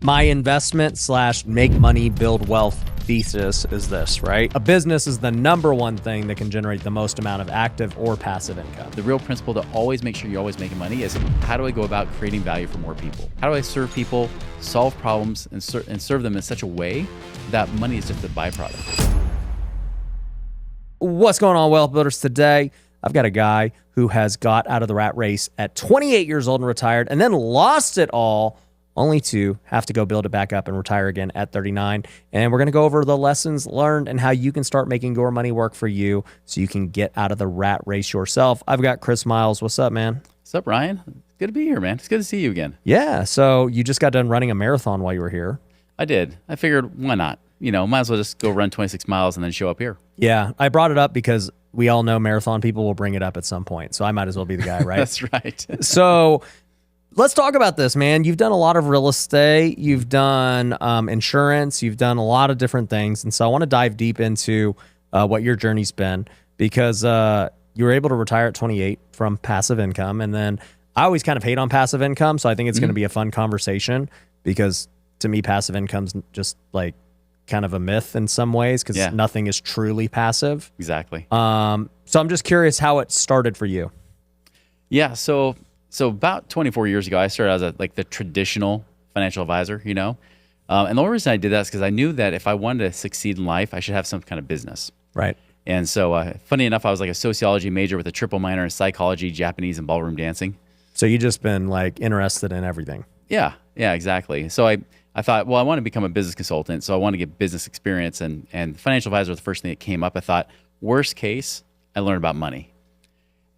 My investment / make money, build wealth thesis is this, right? A business is the number one thing that can generate the most amount of active or passive income. The real principle to always make sure you're always making money is, how do I go about creating value for more people? How do I serve people, solve problems, and serve them in such a way that money is just a byproduct? What's going on, Wealth Builders? Today, I've got a guy who has got out of the rat race at 28 years old and retired, and then lost it all, only to have to go build it back up and retire again at 39. And we're going to go over the lessons learned and how you can start making your money work for you so you can get out of the rat race yourself. I've got Chris Miles. What's up, man? What's up, Ryan? Good to be here, man. It's good to see you again. Yeah, so you just got done running a marathon while you were here. I did. I figured, why not? You know, might as well just go run 26 miles and then show up here. Yeah, I brought it up because we all know marathon people will bring it up at some point. So I might as well be the guy, right? That's right. So let's talk about this, man. You've done a lot of real estate. You've done insurance. You've done a lot of different things. And so I want to dive deep into what your journey's been, because you were able to retire at 28 from passive income. And then I always kind of hate on passive income. So I think it's going to be a fun conversation, because to me, passive income's just like kind of a myth in some ways, because nothing is truly passive. Exactly. So I'm just curious how it started for you. Yeah. So about 24 years ago, I started as the traditional financial advisor, you know? And the only reason I did that is because I knew that if I wanted to succeed in life, I should have some kind of business. Right. And so funny enough, I was like a sociology major with a triple minor in psychology, Japanese, and ballroom dancing. So you just been like interested in everything. Yeah, exactly. So I thought, well, I want to become a business consultant, so I want to get business experience, and financial advisor was the first thing that came up. I thought, worst case, I learned about money.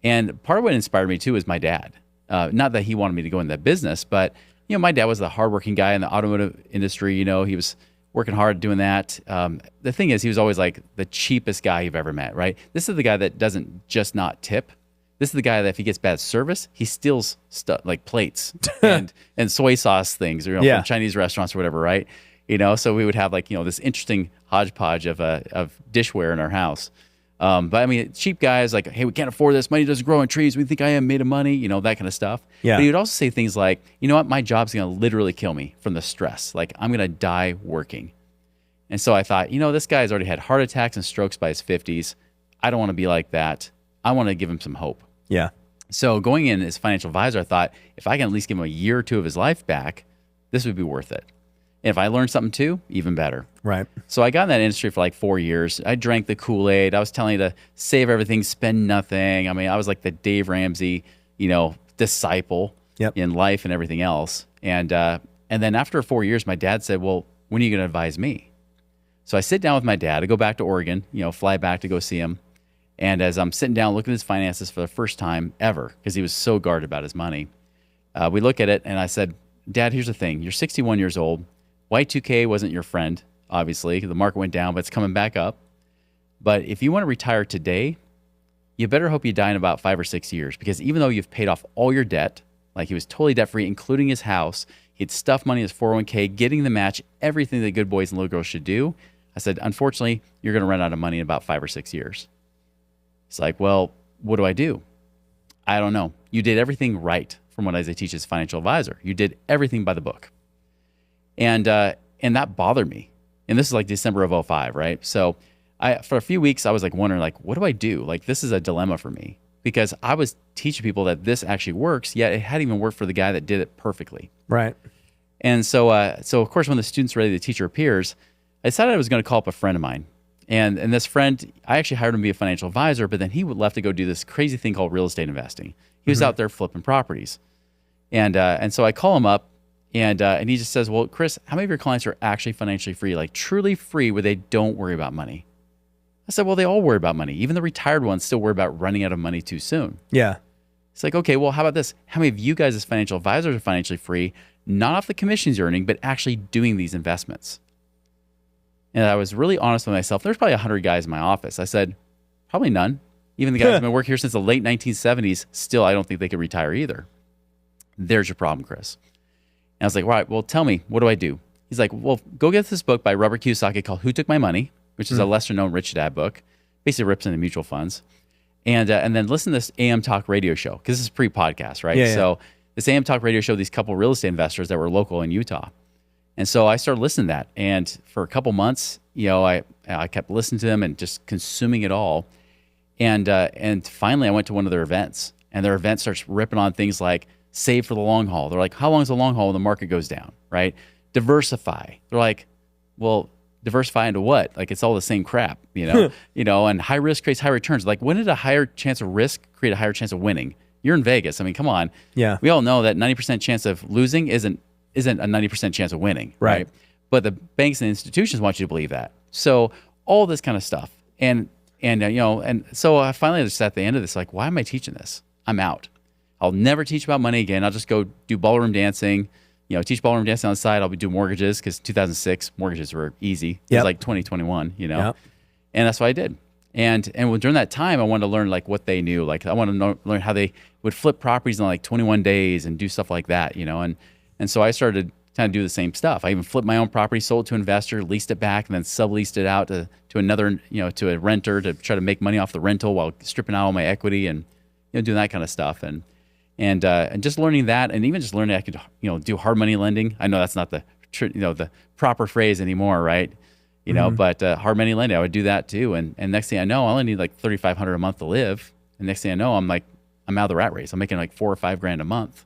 And part of what inspired me too is my dad. Not that he wanted me to go into that business, but you know, my dad was the hardworking guy in the automotive industry. You know, he was working hard doing that. The thing is, he was always like the cheapest guy you've ever met, right? This is the guy that doesn't just not tip. This is the guy that if he gets bad service, he steals stuff like plates and soy sauce things, or, from Chinese restaurants or whatever, right? You know, so we would have this interesting hodgepodge of dishware in our house. But I mean, cheap guys like, hey, we can't afford this. Money doesn't grow on trees. We think I am made of money, you know, that kind of stuff. Yeah. But he would also say things like, you know what, my job's going to literally kill me from the stress. Like, I'm going to die working. And so I thought, you know, this guy's already had heart attacks and strokes by his 50s. I don't want to be like that. I want to give him some hope. Yeah. So going in as financial advisor, I thought, if I can at least give him a year or two of his life back, this would be worth it. And if I learned something too, even better. Right. So I got in that industry for like 4 years. I drank the Kool-Aid. I was telling you to save everything, spend nothing. I mean, I was like the Dave Ramsey, you know, disciple in life and everything else. And then after 4 years, my dad said, well, when are you going to advise me? So I sit down with my dad. I go back to Oregon, you know, fly back to go see him. And as I'm sitting down looking at his finances for the first time ever, because he was so guarded about his money, we look at it and I said, Dad, here's the thing. You're 61 years old. Y2K wasn't your friend, obviously. The market went down, but it's coming back up. But if you want to retire today, you better hope you die in about 5 or 6 years, because even though you've paid off all your debt, like he was totally debt-free, including his house, he'd stuffed money in his 401k, getting the match, everything that good boys and little girls should do. I said, unfortunately, you're going to run out of money in about 5 or 6 years. It's like, well, what do I do? I don't know. You did everything right from what I teach as a financial advisor. You did everything by the book. And that bothered me. And this is like December of 2005, right? So for a few weeks, I was like wondering, like, what do I do? Like, this is a dilemma for me, because I was teaching people that this actually works, yet it hadn't even worked for the guy that did it perfectly. Right. And so of course, when the student's ready, the teacher appears, I decided I was going to call up a friend of mine. And this friend, I actually hired him to be a financial advisor, but then he left to go do this crazy thing called real estate investing. He was out there flipping properties. And so I call him up, and he just says, well, Chris, how many of your clients are actually financially free, like truly free, where they don't worry about money? I said, well, they all worry about money. Even the retired ones still worry about running out of money too soon. Yeah. It's like, okay, well, how about this? How many of you guys as financial advisors are financially free, not off the commissions you're earning, but actually doing these investments? And I was really honest with myself. There's probably 100 guys in my office. I said, probably none. Even the guys who've been working here since the late 1970s, still, I don't think they could retire either. There's your problem, Chris. And I was like, all right, well, tell me, what do I do? He's like, well, go get this book by Robert Kiyosaki called Who Took My Money, which is a lesser-known Rich Dad book. Basically rips into mutual funds. And then listen to this AM Talk radio show, because this is pre-podcast, right? Yeah. So this AM Talk radio show, these couple real estate investors that were local in Utah. And so I started listening to that. And for a couple months, I kept listening to them and just consuming it all. And finally I went to one of their events, and their event starts ripping on things like save for the long haul. They're like, how long is the long haul when the market goes down, right? Diversify. They're like, well, diversify into what? Like, it's all the same crap, and high risk creates high returns. Like, when did a higher chance of risk create a higher chance of winning? You're in Vegas. I mean, come on. Yeah. We all know that 90% chance of losing isn't a 90% chance of winning, right? But the banks and institutions want you to believe that. So all this kind of stuff. And so I finally just at the end of this, like, why am I teaching this? I'm out. I'll never teach about money again. I'll just go do ballroom dancing, teach ballroom dancing on the side. I'll be doing mortgages, because 2006 mortgages were easy. It was like 2021, and that's what I did. And during that time, I wanted to learn like what they knew. Like, I wanted to learn how they would flip properties in like 21 days and do stuff like that, and so I started kind of do the same stuff. I even flipped my own property, sold it to an investor, leased it back, and then subleased it out to another, to a renter to try to make money off the rental while stripping out all my equity and doing that kind of stuff. And just learning that, and even just learning I could do hard money lending. I know that's not the the proper phrase anymore, right? But hard money lending, I would do that too. And next thing I know, I only need like $3,500 a month to live. And next thing I know, I'm out of the rat race. I'm making like $4,000 or $5,000 a month.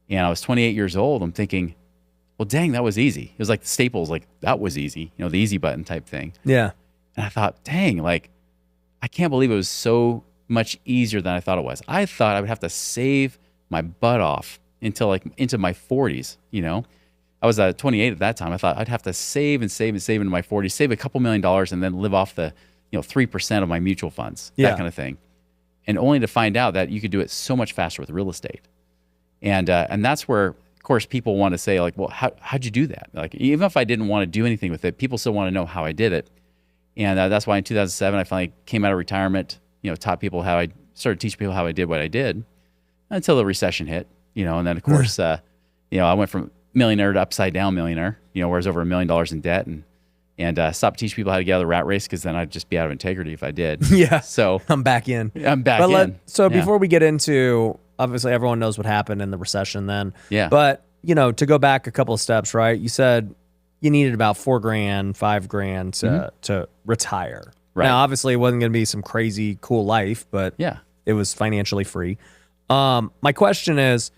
And I was 28 years old. I'm thinking, well, dang, that was easy. It was like the Staples, like that was easy, the easy button type thing. Yeah. And I thought, dang, like, I can't believe it was so much easier than I thought it was. I thought I would have to save my butt off until like into my 40s, I was 28 at that time. I thought I'd have to save and save and save into my 40s, save a couple $1 million, and then live off the 3% of my mutual funds, that kind of thing. And only to find out that you could do it so much faster with real estate. And that's where, of course, people want to say like, well, how'd you do that? Like, even if I didn't want to do anything with it, people still want to know how I did it. And that's why in 2007, I finally came out of retirement, taught people how I started teaching people how I did what I did until the recession hit, and then of course, I went from millionaire to upside down millionaire, where I was over $1 million in debt, and stopped teaching people how to get out of the rat race, because then I'd just be out of integrity if I did. Yeah. So I'm back in. Before we get into, obviously everyone knows what happened in the recession then. Yeah. But, to go back a couple of steps, right? You said you needed about $4,000, $5,000 to retire. Right. Now, obviously it wasn't going to be some crazy cool life, but it was financially free. My question is,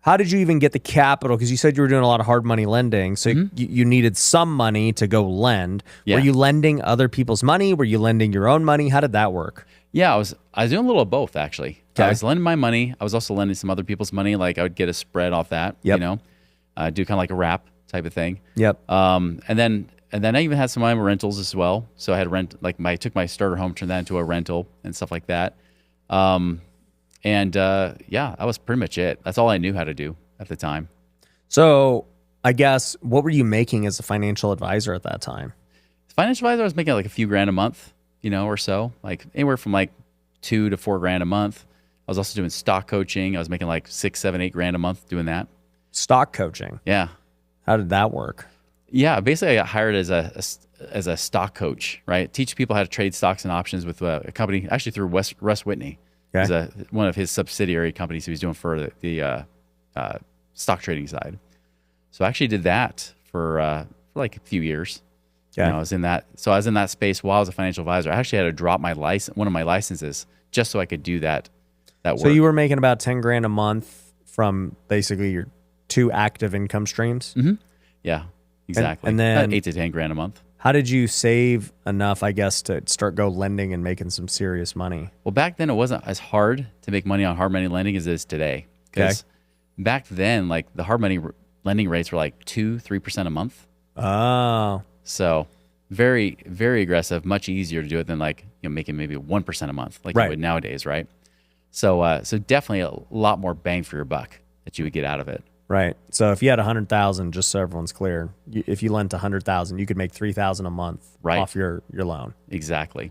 how did you even get the capital? Because you said you were doing a lot of hard money lending, so you needed some money to go lend. Yeah. Were you lending other people's money? Were you lending your own money? How did that work? Yeah, I was doing a little of both, actually. Okay. I was lending my money. I was also lending some other people's money. Like, I would get a spread off that. Yep. Do kind of like a wrap type of thing. Yep. And then I even had some of my rentals as well. So I had I took my starter home, turned that into a rental and stuff like that. That was pretty much it. That's all I knew how to do at the time. So I guess, what were you making as a financial advisor at that time? Financial advisor, I was making like a few grand a month, or so, like anywhere from like $2,000 to $4,000 a month. I was also doing stock coaching. I was making like $6,000, $7,000, $8,000 a month doing that. Stock coaching. Yeah. How did that work? Yeah, basically I got hired as a stock coach, right? Teach people how to trade stocks and options with a company, actually through Russ Whitney. Okay. It was one of his subsidiary companies he was doing for the stock trading side. So I actually did that for like a few years. Yeah. I was in that. So I was in that space while I was a financial advisor. I actually had to drop one of my licenses just so I could do that work. So you were making about $10,000 a month from basically your two active income streams? Mm-hmm. Yeah, exactly. And then about $8,000 to $10,000 a month. How did you save enough, I guess, to start lending and making some serious money? Well, back then it wasn't as hard to make money on hard money lending as it is today. Because back then, like, the hard money lending rates were like 2-3% a month. Oh. So very, very aggressive, much easier to do it than like making maybe 1% a month like you would nowadays, right? So definitely a lot more bang for your buck that you would get out of it. Right. So if you had 100,000, just so everyone's clear, if you lent 100,000, you could make 3,000 a month off your loan. Exactly.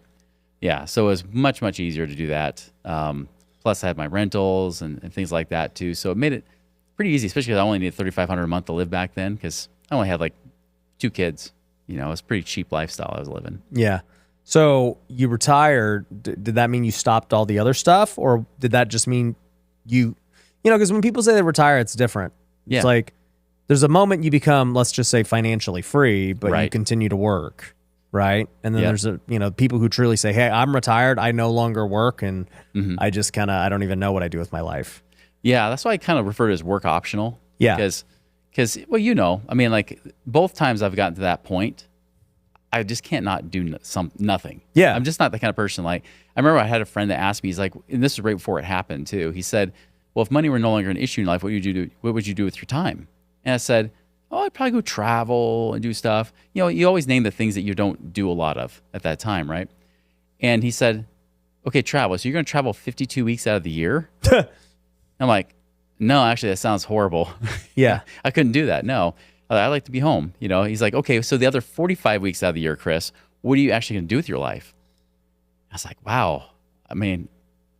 Yeah. So it was much, much easier to do that. Plus I had my rentals and things like that too. So it made it pretty easy, especially because I only needed $3,500 a month to live back then, because I only had like 2 kids. It was a pretty cheap lifestyle I was living. Yeah. So you retired. Did that mean you stopped all the other stuff, or did that just mean because when people say they retire, it's different. Yeah. It's like there's a moment you become, let's just say, financially free, but you Right. continue to work, right? And then Yep. there's people who truly say, hey, I'm retired, I no longer work, and I just kind of, I don't even know what I do with my life. Yeah, that's why I kind of refer to it as work optional. Yeah. Because, well, I mean, like both times I've gotten to that point, I just can't not do nothing. Yeah. I'm just not the kind of person. Like, I remember I had a friend that asked me, he's like, and this is right before it happened too. He said, well, if money were no longer an issue in life, what would you do with your time? And I said, oh, I'd probably go travel and do stuff. You know, you always name the things that you don't do a lot of at that time, right? And he said, okay, travel. So you're going to travel 52 weeks out of the year? I'm like, no, actually, that sounds horrible. Yeah. I couldn't do that. No, I like to be home. You know, he's like, okay, so the other 45 weeks out of the year, Chris, what are you actually going to do with your life? I was like, wow. I mean,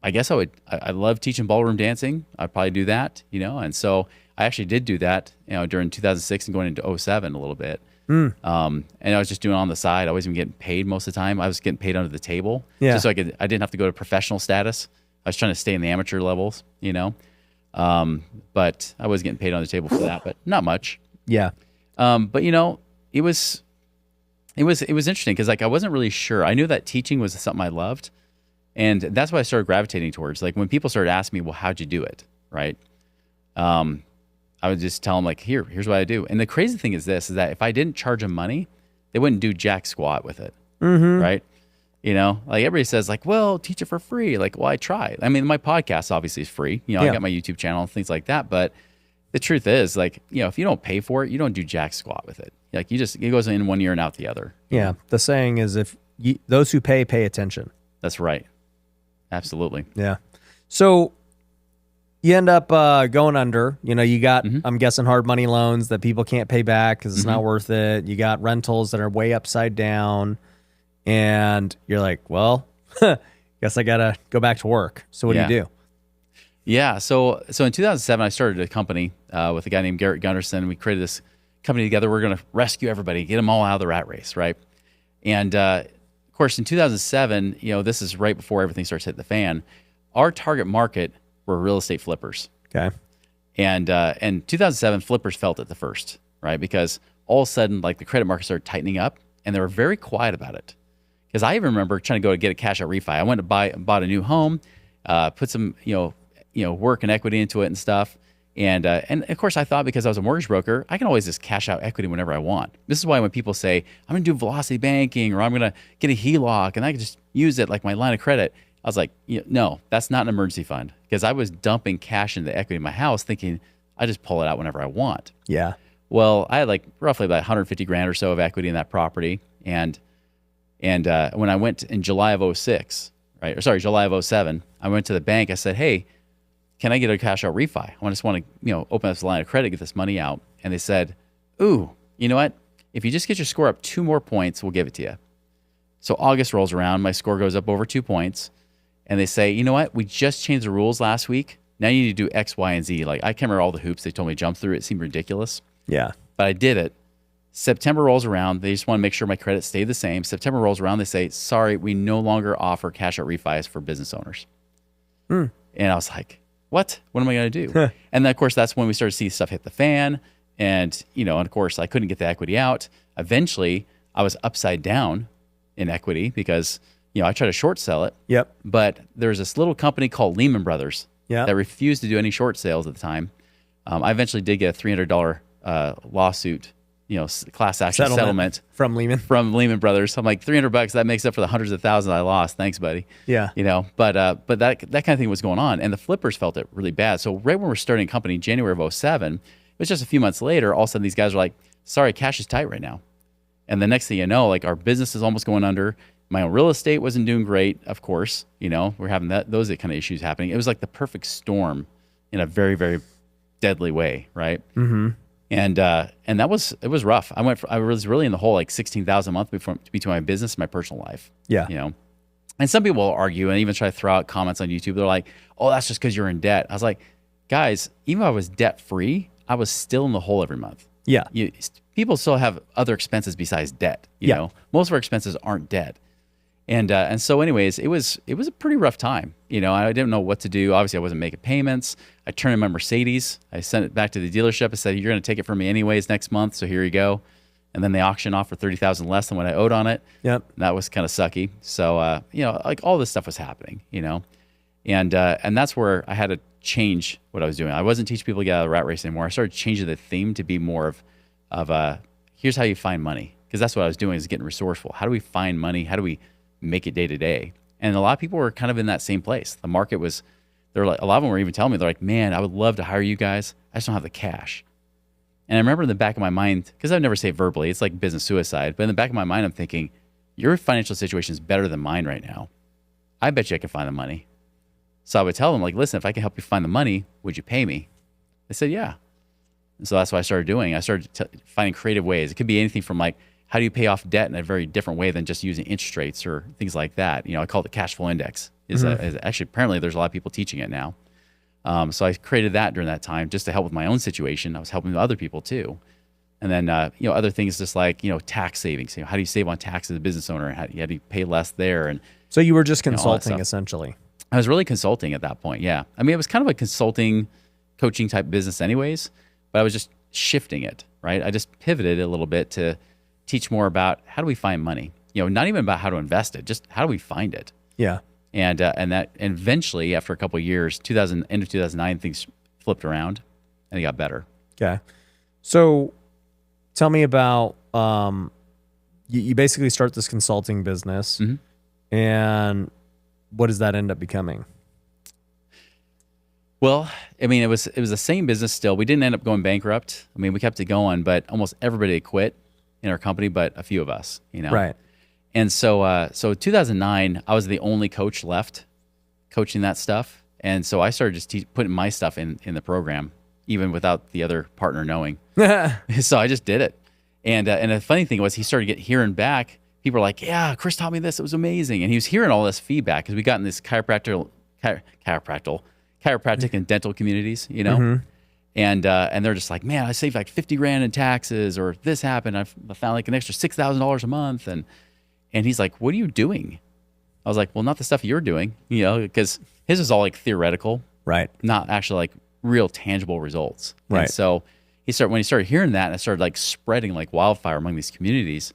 I guess I love teaching ballroom dancing. I'd probably do that, you know? And so I actually did do that, you know, during 2006 and going into 2007 a little bit. And I was just doing it on the side. I wasn't even getting paid most of the time. I was getting paid under the table. Yeah. Just so I didn't have to go to professional status. I was trying to stay in the amateur levels, you know? But I was getting paid on the table for that, but not much. Yeah. But you know, it was interesting because like I wasn't really sure. I knew that teaching was something I loved, and that's what I started gravitating towards. Like when people started asking me, "Well, how'd you do it?" Right? I would just tell them like, "Here's what I do." And the crazy thing is that if I didn't charge them money, they wouldn't do jack squat with it. Right? You know, like everybody says, like, "Well, teach it for free." Like, well, I try. I mean, my podcast obviously is free. You know, I got my YouTube channel and things like that, but the truth is, like, you know, if you don't pay for it, you don't do jack squat with it. Like, it goes in one ear and out the other. Yeah. The saying is, those who pay attention. That's right. Absolutely. Yeah. So you end up going under. You know, you got, I'm guessing, hard money loans that people can't pay back because it's not worth it. You got rentals that are way upside down. And you're like, well, guess I got to go back to work. So what do you do? Yeah. So in 2007, I started a company with a guy named Garrett Gunderson. We created this company together. We're going to rescue everybody, get them all out of the rat race, right? And of course, in 2007, you know, this is right before everything starts hitting the fan. Our target market were real estate flippers. Okay. And in 2007, flippers felt it the first, right? Because all of a sudden, like the credit market started tightening up, and they were very quiet about it. Because I even remember trying to go to get a cash out refi. I went to bought a new home, put some work and equity into it and stuff. And of course, I thought because I was a mortgage broker, I can always just cash out equity whenever I want. This is why when people say, I'm going to do velocity banking or I'm going to get a HELOC and I can just use it like my line of credit, I was like, no, that's not an emergency fund. Because I was dumping cash into equity in my house thinking I just pull it out whenever I want. Yeah. Well, I had like roughly about 150 grand or so of equity in that property. And when I went in July of 06, right? Or sorry, July of 07, I went to the bank. I said, hey, can I get a cash out refi? I just want to, open this line of credit, get this money out. And they said, ooh, you know what? If you just get your score up 2 more points, we'll give it to you. So August rolls around, my score goes up over 2 points. And they say, you know what? We just changed the rules last week. Now you need to do X, Y, and Z. Like I can't remember all the hoops they told me to jump through. It seemed ridiculous. Yeah. But I did it. September rolls around. They just want to make sure my credit stayed the same. September rolls around. They say, sorry, we no longer offer cash out refis for business owners. And I was like, what? What am I going to do? And then, of course, that's when we started to see stuff hit the fan. And, and of course, I couldn't get the equity out. Eventually, I was upside down in equity because, I tried to short sell it. Yep. But there's this little company called Lehman Brothers that refused to do any short sales at the time. I eventually did get a $300 lawsuit, class action settlement from Lehman Brothers. I'm like, $300, that makes up for the hundreds of thousands I lost. Thanks, buddy. Yeah. But that kind of thing was going on, and the flippers felt it really bad. So right when we're starting a company, January of 07, it was just a few months later, all of a sudden these guys are like, sorry, cash is tight right now. And the next thing you know, like our business is almost going under. My own real estate wasn't doing great, of course. We're having those kind of issues happening. It was like the perfect storm in a very, very deadly way, right? Mm-hmm. And it was rough. I was really in the hole like $16,000 a month between my business and my personal life. Yeah. And some people will argue and even try to throw out comments on YouTube. They're like, oh, that's just because you're in debt. I was like, guys, even if I was debt free, I was still in the hole every month. Yeah. People still have other expenses besides debt. You know, most of our expenses aren't debt. And so anyways, it was a pretty rough time. I didn't know what to do. Obviously I wasn't making payments. I turned in my Mercedes. I sent it back to the dealership. I said, you're going to take it from me anyways next month. So here you go. And then they auctioned off for $30,000 less than what I owed on it. Yep. And that was kind of sucky. So, like all this stuff was happening, and that's where I had to change what I was doing. I wasn't teaching people to get out of the rat race anymore. I started changing the theme to be more of here's how you find money. Because that's what I was doing, is getting resourceful. How do we find money? How do we make it day to day? And a lot of people were kind of in that same place. The market was, a lot of them were even telling me, they're like, man, I would love to hire you guys. I just don't have the cash. And I remember in the back of my mind, because I've never say it verbally, it's like business suicide. But in the back of my mind, I'm thinking, your financial situation is better than mine right now. I bet you I can find the money. So I would tell them, like, listen, if I can help you find the money, would you pay me? They said, yeah. And so that's what I started doing. I started finding creative ways. It could be anything from like, how do you pay off debt in a very different way than just using interest rates or things like that? I call it the cash flow index. Actually, apparently there's a lot of people teaching it now. So I created that during that time just to help with my own situation. I was helping other people too. And then, other things just like, tax savings. How do you save on taxes as a business owner? How do you pay less there? And so you were just consulting essentially. I was really consulting at that point. Yeah. I mean, it was kind of a consulting, coaching type business anyways, but I was just shifting it, right? I just pivoted a little bit to teach more about how do we find money? Not even about how to invest it, just how do we find it? Yeah. And eventually, after a couple of years, end of 2009, things flipped around and it got better. Okay. So tell me about, you basically start this consulting business, and what does that end up becoming? Well, I mean, it was the same business still. We didn't end up going bankrupt. I mean, we kept it going, but almost everybody quit in our company, but a few of us, Right. And so 2009, I was the only coach left coaching that stuff. And so I started just putting my stuff in the program, even without the other partner knowing. So I just did it. And the funny thing was, he started hearing back. People were like, yeah, Chris taught me this. It was amazing. And he was hearing all this feedback because we got in this chiropractic and dental communities, And they're just like, man, I saved like 50 grand in taxes, or this happened. I found like an extra $6,000 a month. And he's like, what are you doing? I was like, well, not the stuff you're doing, because his is all like theoretical, right? Not actually like real tangible results. Right. And so when he started hearing that, and it started like spreading like wildfire among these communities,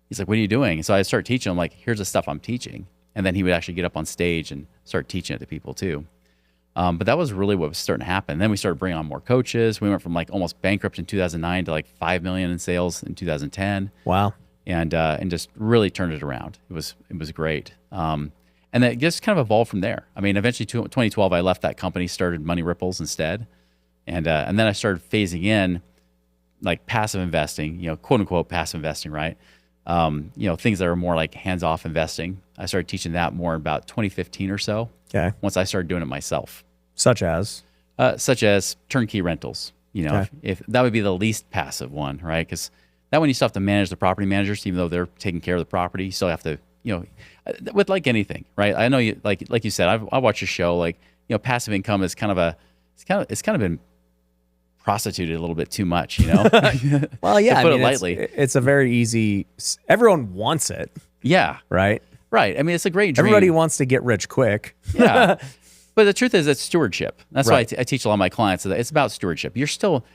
he's like, what are you doing? And so I started teaching him, like, here's the stuff I'm teaching. And then he would actually get up on stage and start teaching it to people too. But that was really what was starting to happen. Then we started bringing on more coaches. We went from like almost bankrupt in 2009 to like 5 million in sales in 2010. Wow. And just really turned it around. It was great. And that just kind of evolved from there. I mean, eventually 2012, I left that company, started Money Ripples instead. And then I started phasing in like passive investing, quote unquote passive investing, right? Things that are more like hands-off investing. I started teaching that more in about 2015 or so. Okay. Once I started doing it myself. Such as turnkey rentals. Okay. If that would be the least passive one, right? Because that one you still have to manage the property managers, even though they're taking care of the property. You still have to, with like anything, right? I know you like you said. I watch your show. Like, passive income is it's kind of been prostituted a little bit too much, Well, yeah. To put it lightly, it's a very easy. Everyone wants it. Yeah. Right. Right. I mean, it's a great dream. Everybody wants to get rich quick. Yeah. But the truth is, it's stewardship. That's why I teach a lot of my clients that it's about stewardship. You're still,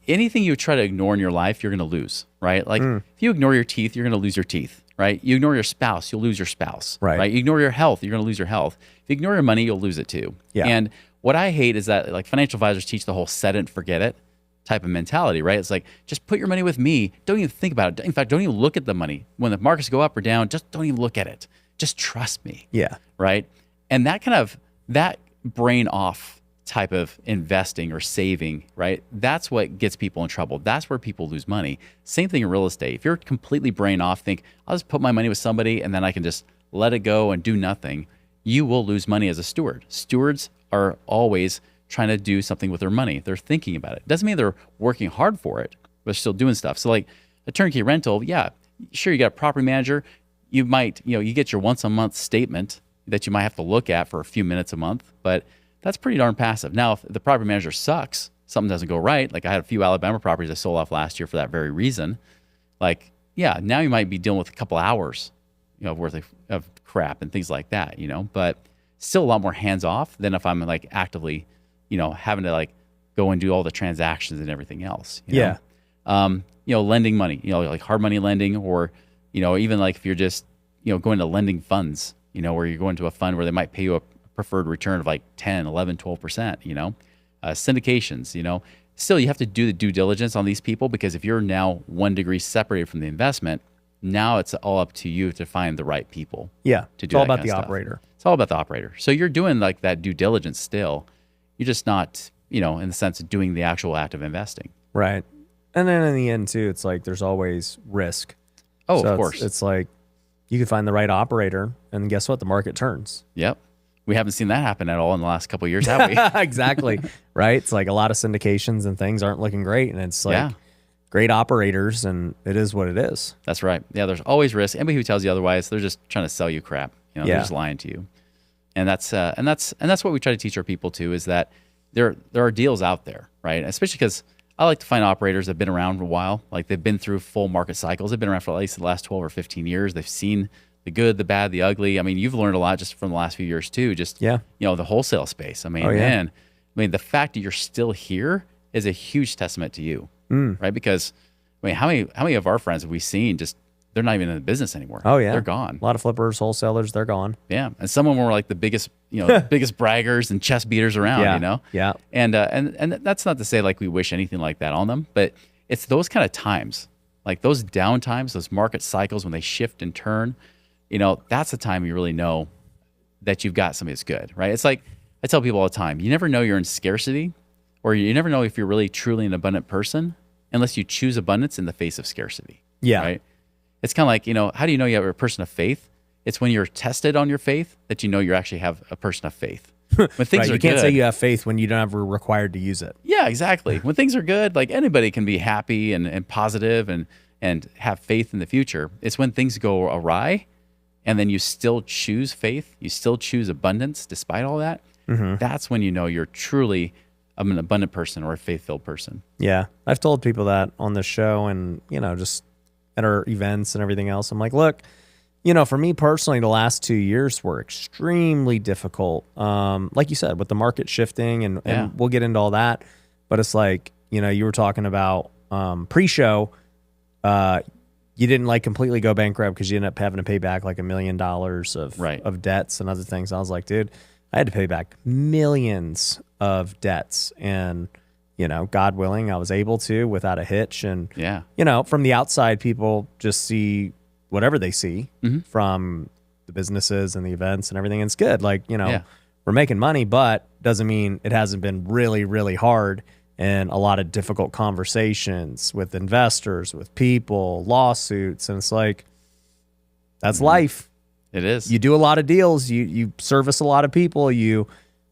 anything you try to ignore in your life, you're going to lose, right? Like if you ignore your teeth, you're going to lose your teeth, right? You ignore your spouse, you'll lose your spouse, right? You ignore your health, you're going to lose your health. If you ignore your money, you'll lose it too. Yeah. And what I hate is that like financial advisors teach the whole set it and forget it type of mentality, right? It's like, just put your money with me. Don't even think about it. In fact, don't even look at the money. When the markets go up or down, just don't even look at it. Just trust me. Yeah. Right. And that brain off type of investing or saving, right? That's what gets people in trouble. That's where people lose money. Same thing in real estate. If you're completely brain off, think, I'll just put my money with somebody and then I can just let it go and do nothing, you will lose money as a steward. Stewards are always trying to do something with their money. They're thinking about it. Doesn't mean they're working hard for it, but they're still doing stuff. So like a turnkey rental, yeah, sure, you got a property manager. You might, you get your once a month statement that you might have to look at for a few minutes a month, but that's pretty darn passive. Now, if the property manager sucks, something doesn't go right, like I had a few Alabama properties I sold off last year for that very reason, like, yeah, now you might be dealing with a couple hours, worth of crap and things like that, but still a lot more hands off than if I'm like actively, having to like go and do all the transactions and everything else. Lending money, like hard money lending, or, even like if you're just, going to lending funds, where you're going to a fund where they might pay you a preferred return of like 10, 11, 12%, syndications, still you have to do the due diligence on these people, because if you're now 1 degree separated from the investment, now it's all up to you to find the right people. Yeah. To do it's all that about kind the of stuff. operator. It's all about the operator. So you're doing like that due diligence still. You're just not, in the sense of doing the actual act of investing. Right. And then in the end too, it's like there's always risk. Oh, so of course. It's like you can find the right operator, and guess what? The market turns. Yep. We haven't seen that happen at all in the last couple of years, have we? Exactly. Right. It's like a lot of syndications and things aren't looking great, and it's like great operators, and it is what it is. That's right. Yeah. There's always risk. Anybody who tells you otherwise, they're just trying to sell you crap. They're just lying to you. And that's what we try to teach our people too, is that there are deals out there, right? Especially because I like to find operators that have been around for a while. Like they've been through full market cycles. They've been around for at least the last 12 or 15 years. They've seen the good, the bad, the ugly. I mean, you've learned a lot just from the last few years too. Just, the wholesale space. I mean, man, the fact that you're still here is a huge testament to you, right? Because, how many of our friends have we seen just, they're not even in the business anymore. Oh, yeah. They're gone. A lot of flippers, wholesalers, they're gone. Yeah. And some of them were like the biggest, biggest braggers and chest beaters around, Yeah. And that's not to say like we wish anything like that on them, but it's those kind of times, like those down times, those market cycles when they shift and turn, that's the time you really know that you've got somebody that's good, right? It's like I tell people all the time, you never know you're in scarcity, or you never know if you're really truly an abundant person unless you choose abundance in the face of scarcity. Yeah. Right. It's kind of like, how do you know you have a person of faith? It's when you're tested on your faith that you know you actually have a person of faith. When things are You can't good, say you have faith when you don't ever required to use it. Yeah, exactly. When things are good, like anybody can be happy and positive and have faith in the future. It's when things go awry and then you still choose faith, you still choose abundance despite all that. That's when you know you're truly an abundant person or a faith-filled person. Yeah. I've told people that on the show, and, just at our events and everything else. I'm like, look, for me personally, the last 2 years were extremely difficult. Like you said, with the market shifting, and we'll get into all that. But it's like, you were talking about pre-show, you didn't like completely go bankrupt because you ended up having to pay back like $1 million of debts and other things. I was like, dude, I had to pay back millions of debts, and God willing, I was able to without a hitch. And, from the outside, people just see whatever they see from the businesses and the events and everything. And it's good. Like, we're making money, but doesn't mean it hasn't been really, really hard, and a lot of difficult conversations with investors, with people, lawsuits. And it's like, that's life. It is. You do a lot of deals. You service a lot of people. You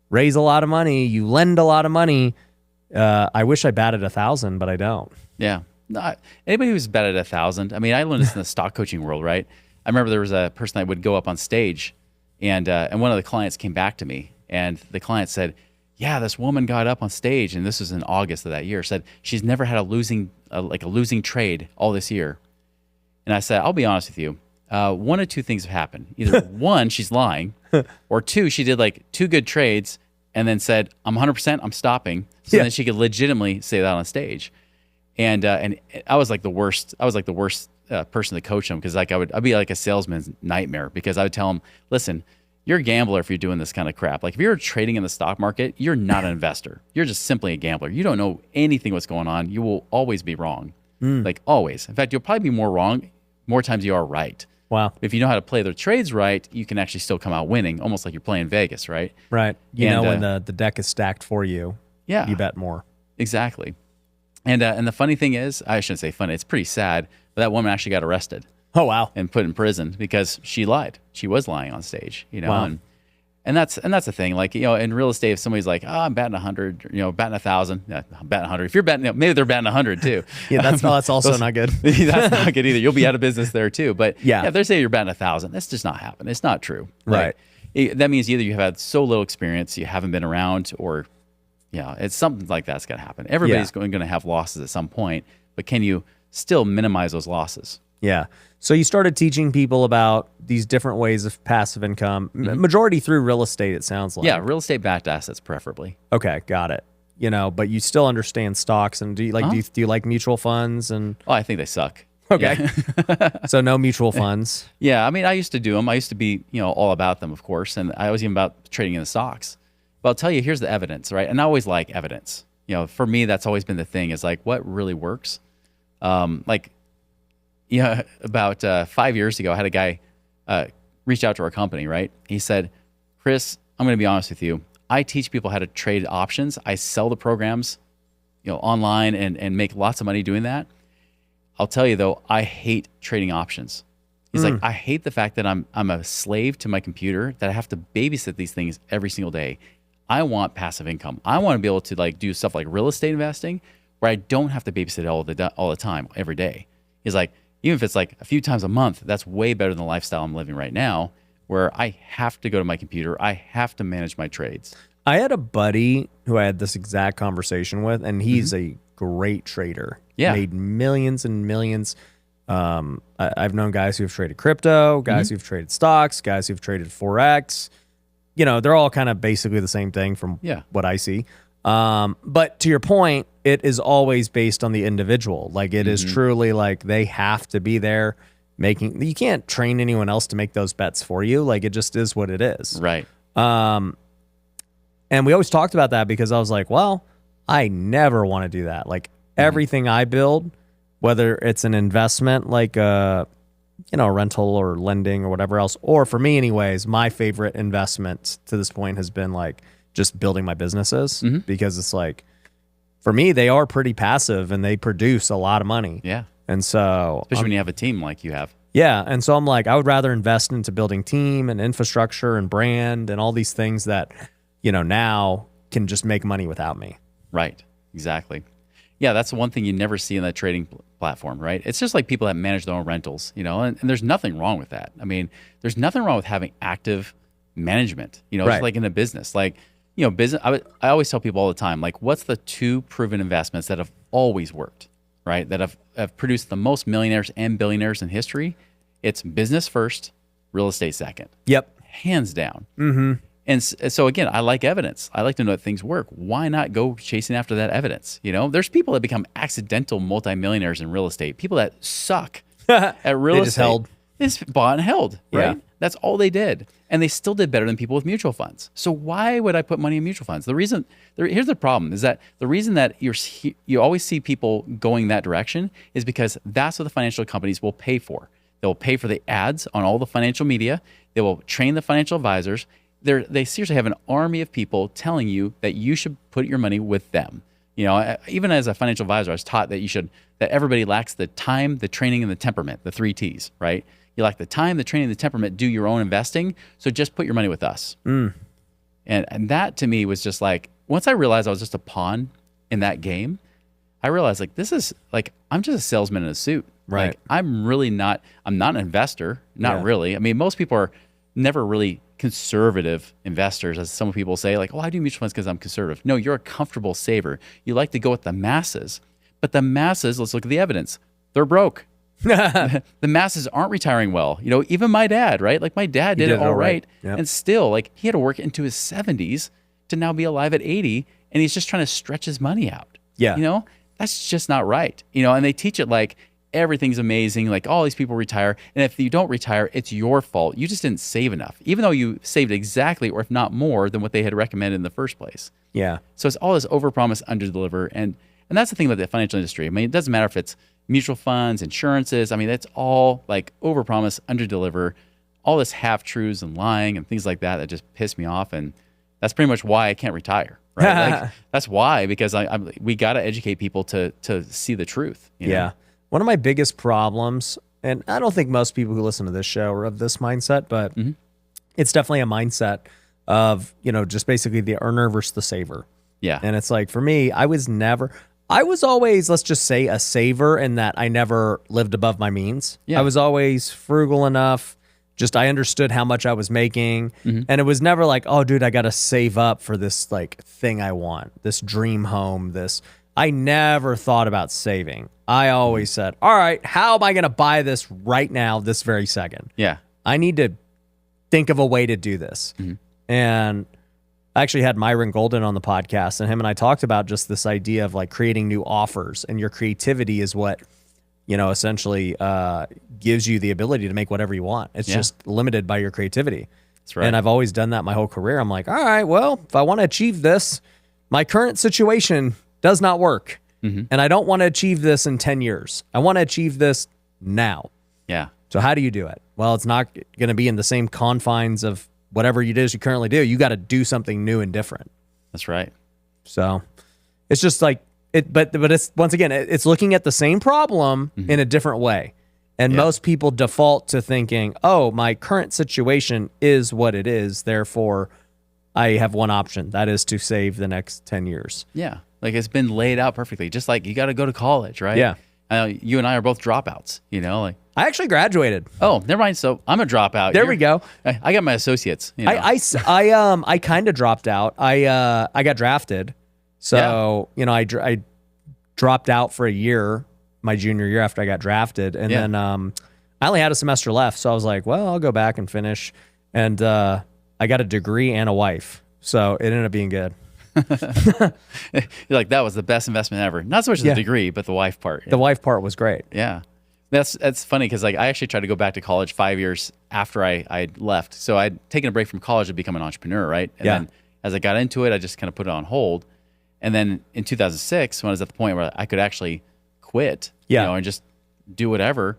raise a lot of money. You lend a lot of money. I wish I batted 1,000, but I don't. Yeah. Anybody who's batted 1,000. I mean, I learned this in the stock coaching world, right? I remember there was a person that would go up on stage, and one of the clients came back to me, and the client said, yeah, this woman got up on stage, and this was in August of that year, said she's never had a losing trade all this year. And I said, I'll be honest with you. One of two things have happened. Either one, she's lying, or two, she did like 2 good trades and then said, I'm 100%, I'm stopping. So then she could legitimately say that on stage. And I was like the worst. I was like the worst person to coach him, because like I'd be like a salesman's nightmare, because I would tell him, listen, you're a gambler if you're doing this kind of crap. Like if you're trading in the stock market, you're not an investor. You're just simply a gambler. You don't know anything what's going on. You will always be wrong. Like always. In fact, you'll probably be more wrong more times you are right. Wow. If you know how to play the trades right, you can actually still come out winning, almost like you're playing Vegas, right? Right. When the deck is stacked for you, you bet more. Exactly. And the funny thing is, I shouldn't say funny, it's pretty sad, but that woman actually got arrested. Oh, wow. And put in prison because she lied. She was lying on stage, Wow. And that's the thing. Like, in real estate, if somebody's like, oh, I'm batting 100, batting 1,000, I'm batting 100. If you're betting, maybe they're batting 100 too. That's also not good. That's not good either. You'll be out of business there too. But if they say you're batting 1,000, that's just not happening. It's not true. Right. That means either you have had so little experience, you haven't been around, or it's something like that's going to happen. Everybody's going to have losses at some point, but can you still minimize those losses? Yeah. So you started teaching people about these different ways of passive income, majority through real estate, it sounds like. Yeah, real estate backed assets preferably. Okay, got it. But you still understand stocks, and do you do you like mutual funds? And Oh, I think they suck. okay. So no mutual funds. Yeah, I mean, I used to do them. I used to be, all about them, of course, and I was even about trading in the stocks. But I'll tell you, here's the evidence, right? And I always like evidence. For me, that's always been the thing, is like, what really works? About 5 years ago, I had a guy reach out to our company, right? He said, Chris, I'm going to be honest with you. I teach people how to trade options. I sell the programs, online and make lots of money doing that. I'll tell you though, I hate trading options. He's like, I hate the fact that I'm a slave to my computer, that I have to babysit these things every single day. I want passive income. I want to be able to do stuff like real estate investing where I don't have to babysit all the time, every day. He's like, even if it's like a few times a month, that's way better than the lifestyle I'm living right now, where I have to go to my computer. I have to manage my trades. I had a buddy who I had this exact conversation with, and he's a great trader. Yeah. Made millions and millions. I've known guys who've traded crypto, guys who've traded stocks, guys who've traded Forex. They're all kind of basically the same thing from what I see. But to your point, it is always based on the individual. Like it is truly like they have to be there you can't train anyone else to make those bets for you. Like it just is what it is. Right. And we always talked about that because I was like, well, I never want to do that. Like everything I build, whether it's an investment, like a rental or lending or whatever else, or for me anyways, my favorite investment to this point has been like just building my businesses because it's like, for me, they are pretty passive and they produce a lot of money. Yeah. And so, especially when you have a team like you have. Yeah. And so I'm like, I would rather invest into building team and infrastructure and brand and all these things that, now can just make money without me. Right. Exactly. Yeah. That's the one thing you never see in that trading platform, right? It's just like people that manage their own rentals, and there's nothing wrong with that. I mean, there's nothing wrong with having active management, just like in a business. Like, business. I always tell people all the time, like, what's the 2 proven investments that have always worked, right? That have produced the most millionaires and billionaires in history? It's business first, real estate second. Yep. Hands down. And so again, I like evidence. I like to know that things work. Why not go chasing after that evidence? There's people that become accidental multimillionaires in real estate. People that suck at real estate. Just held. It's bought and held, right? Yeah. That's all they did. And they still did better than people with mutual funds. So why would I put money in mutual funds? Here's the problem, is that the reason that you always see people going that direction is because that's what the financial companies will pay for. They will pay for the ads on all the financial media. They will train the financial advisors. They seriously have an army of people telling you that you should put your money with them. Even as a financial advisor, I was taught that everybody lacks the time, the training, and the temperament, the 3 T's, right? You lack the time, the training, the temperament, do your own investing. So just put your money with us. And that to me was just like, once I realized I was just a pawn in that game, I realized like, this is like, I'm just a salesman in a suit. Right. Like, I'm not an investor. Not really. I mean, most people are never really conservative investors, as some people say, like, oh, I do mutual funds because I'm conservative. No, you're a comfortable saver. You like to go with the masses. But the masses, let's look at the evidence. They're broke. The masses aren't retiring well. Even my dad, right? Like my dad did it all right. Yep. And still, like, he had to work into his 70s to now be alive at 80, and he's just trying to stretch his money out. Yeah. That's just not right. And they teach it like everything's amazing, like all these people retire, and if you don't retire, it's your fault. You just didn't save enough, even though you saved exactly, or if not more, than what they had recommended in the first place. Yeah. So it's all this overpromise, underdeliver, and that's the thing about the financial industry. I mean, it doesn't matter if it's mutual funds, insurances. I mean, it's all like overpromise, underdeliver, all this half-truths and lying and things like that just piss me off, and that's pretty much why I can't retire. Right? That's why, because we got to educate people to see the truth. Yeah. One of my biggest problems, and I don't think most people who listen to this show are of this mindset, but it's definitely a mindset of, just basically the earner versus the saver. Yeah. And it's like, for me, I was always, let's just say, a saver in that I never lived above my means. Yeah. I was always frugal enough. Just I understood how much I was making. And it was never like, oh, dude, I got to save up for this like thing I want, this dream home, this I never thought about saving. I always said, all right, how am I going to buy this right now, this very second? Yeah. I need to think of a way to do this. And I actually had Myron Golden on the podcast, and him and I talked about just this idea of like creating new offers, and your creativity is what, essentially gives you the ability to make whatever you want. It's just limited by your creativity. That's right. And I've always done that my whole career. I'm like, all right, well, if I want to achieve this, my current situation does not work. And I don't want to achieve this in 10 years. I want to achieve this now. Yeah. So how do you do it? Well, it's not going to be in the same confines of whatever it is you currently do. You got to do something new and different. That's right. So it's just like it, but it's once again, it's looking at the same problem in a different way. And most people default to thinking, oh, my current situation is what it is. Therefore, I have one option. That is to save the next 10 years. Yeah. Like it's been laid out perfectly. Just like you got to go to college, right? Yeah. You and I are both dropouts, like. I actually graduated. Oh, never mind. So I'm a dropout. There we go. I got my associates. I kind of dropped out. I got drafted. So, I dropped out for a year, my junior year after I got drafted. And then I only had a semester left. So I was like, well, I'll go back and finish. And I got a degree and a wife. So it ended up being good. You're like, that was the best investment ever. Not so much the degree, but the wife part. The wife part was great. Yeah. That's funny because like I actually tried to go back to college 5 years after I left. So I'd taken a break from college to become an entrepreneur, right? And then as I got into it, I just kind of put it on hold. And then in 2006, when I was at the point where I could actually quit, and just do whatever.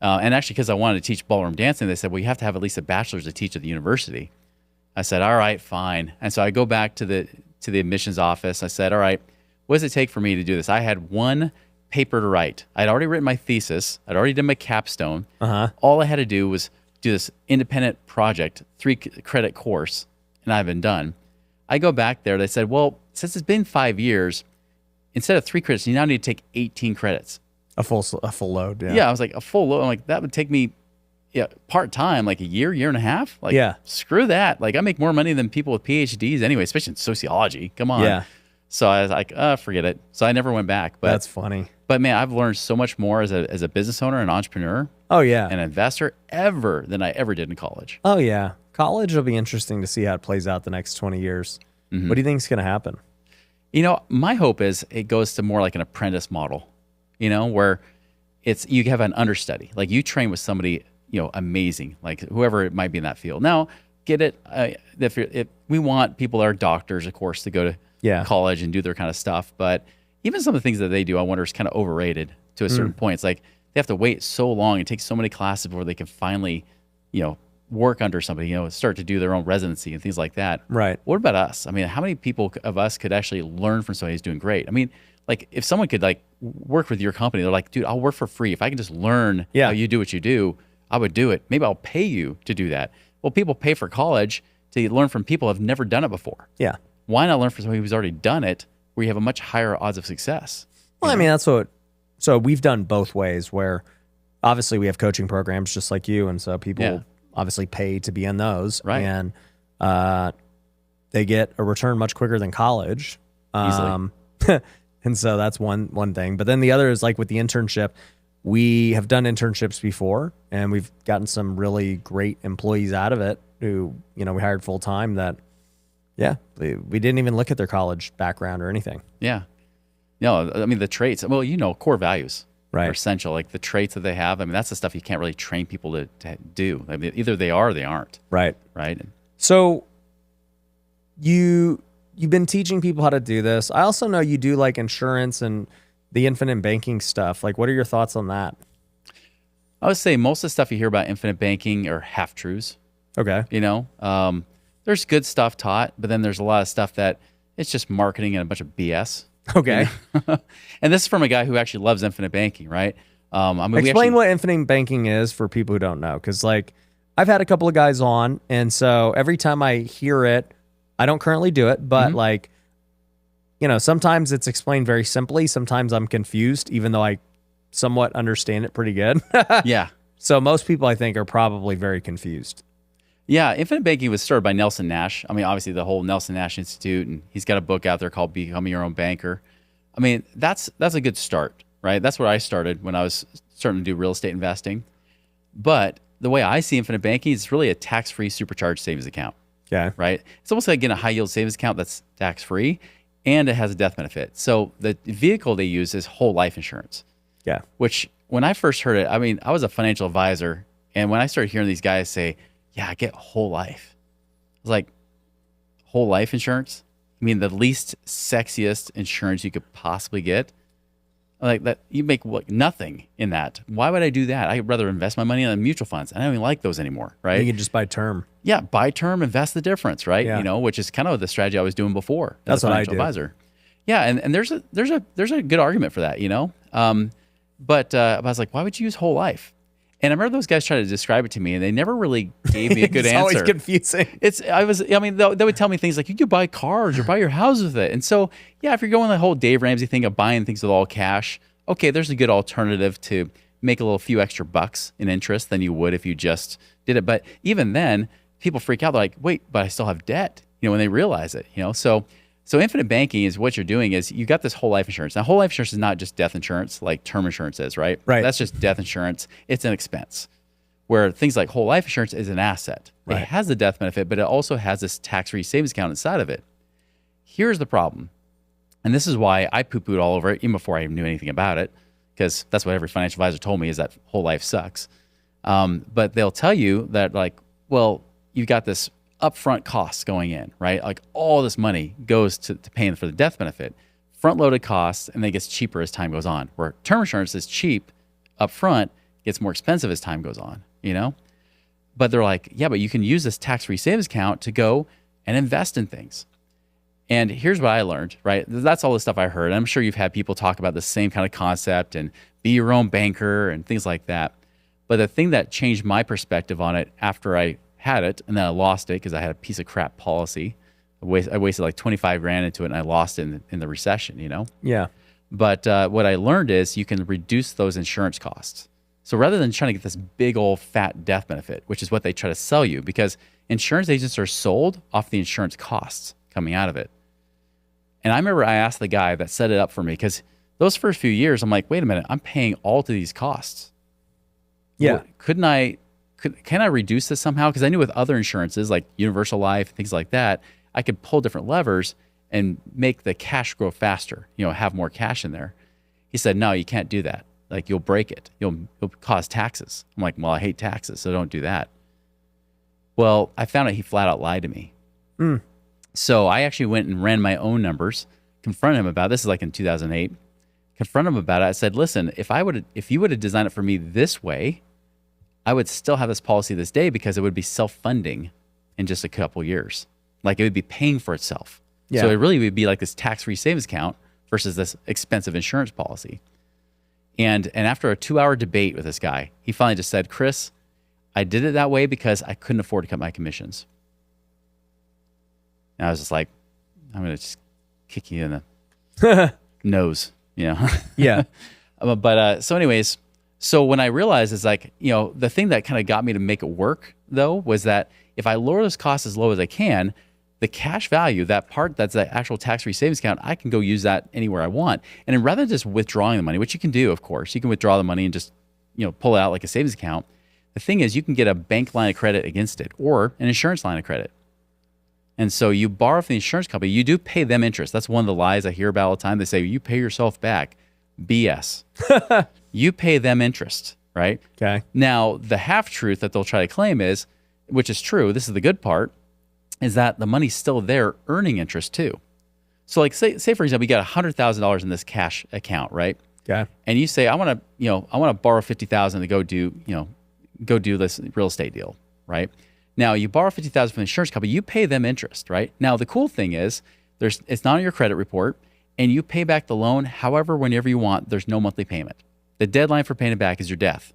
And actually, because I wanted to teach ballroom dancing, they said, well, you have to have at least a bachelor's to teach at the university. I said, all right, fine. And so I go back to the admissions office. I said, all right, what does it take for me to do this? I had one paper to write. I'd already written my thesis. I'd already done my capstone. All I had to do was do this independent project, 3-credit course, and I've been done. I go back there. They said, well, since it's been 5 years, instead of 3 credits, you now need to take 18 credits. A full load. Yeah. I was like, a full load. I'm like, that would take me part-time, like a year and a half. Like, screw that. Like I make more money than people with PhDs anyway, especially in sociology. Come on. Yeah. So I was like, forget it. So I never went back. But that's funny. But man, I've learned so much more as a business owner, an entrepreneur. Oh yeah. An investor than I ever did in college. Oh yeah. College will be interesting to see how it plays out the next 20 years. What do you think is going to happen? My hope is it goes to more like an apprentice model, where you have an understudy. Like you train with somebody, amazing, like whoever it might be in that field. Now, get it? If we want people that are doctors, of course, to go to college and do their kind of stuff. But even some of the things that they do, I wonder, is kind of overrated to a certain point. It's like they have to wait so long and take so many classes before they can finally, work under somebody, start to do their own residency and things like that. Right. What about us? I mean, how many people of us could actually learn from somebody who's doing great? I mean, like if someone could like work with your company, they're like, dude, I'll work for free. If I can just learn how you do what you do, I would do it. Maybe I'll pay you to do that. Well, people pay for college to learn from people who have never done it before. Yeah. Why not learn from somebody who's already done it where you have a much higher odds of success? Well, I mean, so we've done both ways where obviously we have coaching programs just like you. And so people obviously pay to be in those. Right. And they get a return much quicker than college. Easily. And so that's one thing. But then the other is like with the internship, we have done internships before and we've gotten some really great employees out of it who, we hired full time that, we didn't even look at their college background or anything. Yeah. No, I mean, the traits, well, core values are essential. Like the traits that they have, I mean, that's the stuff you can't really train people to do. I mean, either they are or they aren't. Right. Right. So you've been teaching people how to do this. I also know you do like insurance and the infinite banking stuff. Like, what are your thoughts on that? I would say most of the stuff you hear about infinite banking are half-truths. Okay. There's good stuff taught, but then there's a lot of stuff that it's just marketing and a bunch of BS. Okay. And this is from a guy who actually loves infinite banking, right? Explain what infinite banking is for people who don't know. Because, like, I've had a couple of guys on, and so every time I hear it, I don't currently do it, but sometimes it's explained very simply. Sometimes I'm confused, even though I somewhat understand it pretty good. Yeah. So most people, I think, are probably very confused. Yeah, infinite banking was started by Nelson Nash. I mean, obviously the whole Nelson Nash Institute, and he's got a book out there called Becoming Your Own Banker. I mean, that's a good start, right? That's where I started when I was starting to do real estate investing. But the way I see infinite banking is really a tax-free supercharged savings account. Okay. Right? It's almost like getting a high yield savings account that's tax-free and it has a death benefit. So the vehicle they use is whole life insurance. Yeah. Which when I first heard it, I mean, I was a financial advisor. And when I started hearing these guys say, yeah, I get whole life. I was like, whole life insurance? I mean, the least sexiest insurance you could possibly get. Like that, you make nothing in that. Why would I do that? I'd rather invest my money in mutual funds. I don't even like those anymore, right? You can just buy term. Yeah, buy term, invest the difference, right? Yeah. You know, which is kind of the strategy I was doing before. That's as a what I financial do. advisor. Yeah, and there's a good argument for that, you know. But I was like, why would you use whole life? And I remember those guys tried to describe it to me, and they never really gave me a good It's answer. always confusing. They would tell me things like, you could buy cars or buy your house with it. And so, yeah, if you're going the whole Dave Ramsey thing of buying things with all cash, okay, there's a good alternative to make a few extra bucks in interest than you would if you just did it. But even then, people freak out. They're like, wait, but I still have debt, you know, when they realize it, you know. So infinite banking is what you're doing is you got this whole life insurance. Now, whole life insurance is not just death insurance like term insurance is, right? Right. That's just death insurance. It's an expense. Where things like whole life insurance is an asset. Right. It has the death benefit, but it also has this tax-free savings account inside of it. Here's the problem. And this is why I poo-pooed all over it even before I even knew anything about it, because that's what every financial advisor told me is that whole life sucks. But they'll tell you that like, well, you've got this upfront costs going in, right? Like all this money goes to paying for the death benefit, front-loaded costs, and then it gets cheaper as time goes on. Where term insurance is cheap upfront, gets more expensive as time goes on, you know? But they're like, yeah, but you can use this tax-free savings account to go and invest in things. And here's what I learned, right? That's all the stuff I heard. I'm sure you've had people talk about the same kind of concept and be your own banker and things like that. But the thing that changed my perspective on it after I had it, and then I lost it because I had a piece of crap policy. I wasted like 25 grand into it and I lost it in the recession, you know? Yeah. But what I learned is you can reduce those insurance costs. So rather than trying to get this big old fat death benefit, which is what they try to sell you, because insurance agents are sold off the insurance costs coming out of it. And I remember I asked the guy that set it up for me, because those first few years, I'm like, wait a minute, I'm paying all to these costs. Yeah. Well, can I reduce this somehow? Because I knew with other insurances like universal life, things like that, I could pull different levers and make the cash grow faster, you know, have more cash in there. He said, no, you can't do that. Like you'll break it. You'll cause taxes. I'm like, well, I hate taxes, so don't do that. Well, I found out he flat out lied to me. So I actually went and ran my own numbers, confronted him about it. This is like in 2008. Confronted him about it. I said, listen, if you would have designed it for me this way, I would still have this policy this day because it would be self-funding in just a couple years. Like it would be paying for itself. Yeah. So it really would be like this tax-free savings account versus this expensive insurance policy. And after a 2-hour debate with this guy, he finally just said, Chris, I did it that way because I couldn't afford to cut my commissions. And I was just like, I'm going to just kick you in the nose, you know? Yeah. So anyways, so when I realized it's like, you know, the thing that kind of got me to make it work though, was that if I lower those costs as low as I can, the cash value, that part that's the actual tax-free savings account, I can go use that anywhere I want. And then rather than just withdrawing the money, which you can do, of course, you can withdraw the money and just, you know, pull it out like a savings account. The thing is, you can get a bank line of credit against it or an insurance line of credit. And so you borrow from the insurance company, you do pay them interest. That's one of the lies I hear about all the time. They say, you pay yourself back. BS. You pay them interest, right? Okay. Now, the half-truth that they'll try to claim is, which is true, this is the good part, is that the money's still there earning interest too. So like say for example, you got $100,000 in this cash account, right? Okay. And you say, I want to borrow $50,000 to go do this real estate deal, right? Now you borrow $50,000 from the insurance company, you pay them interest, right? Now the cool thing is it's not on your credit report and you pay back the loan whenever you want. There's no monthly payment. The deadline for paying it back is your death.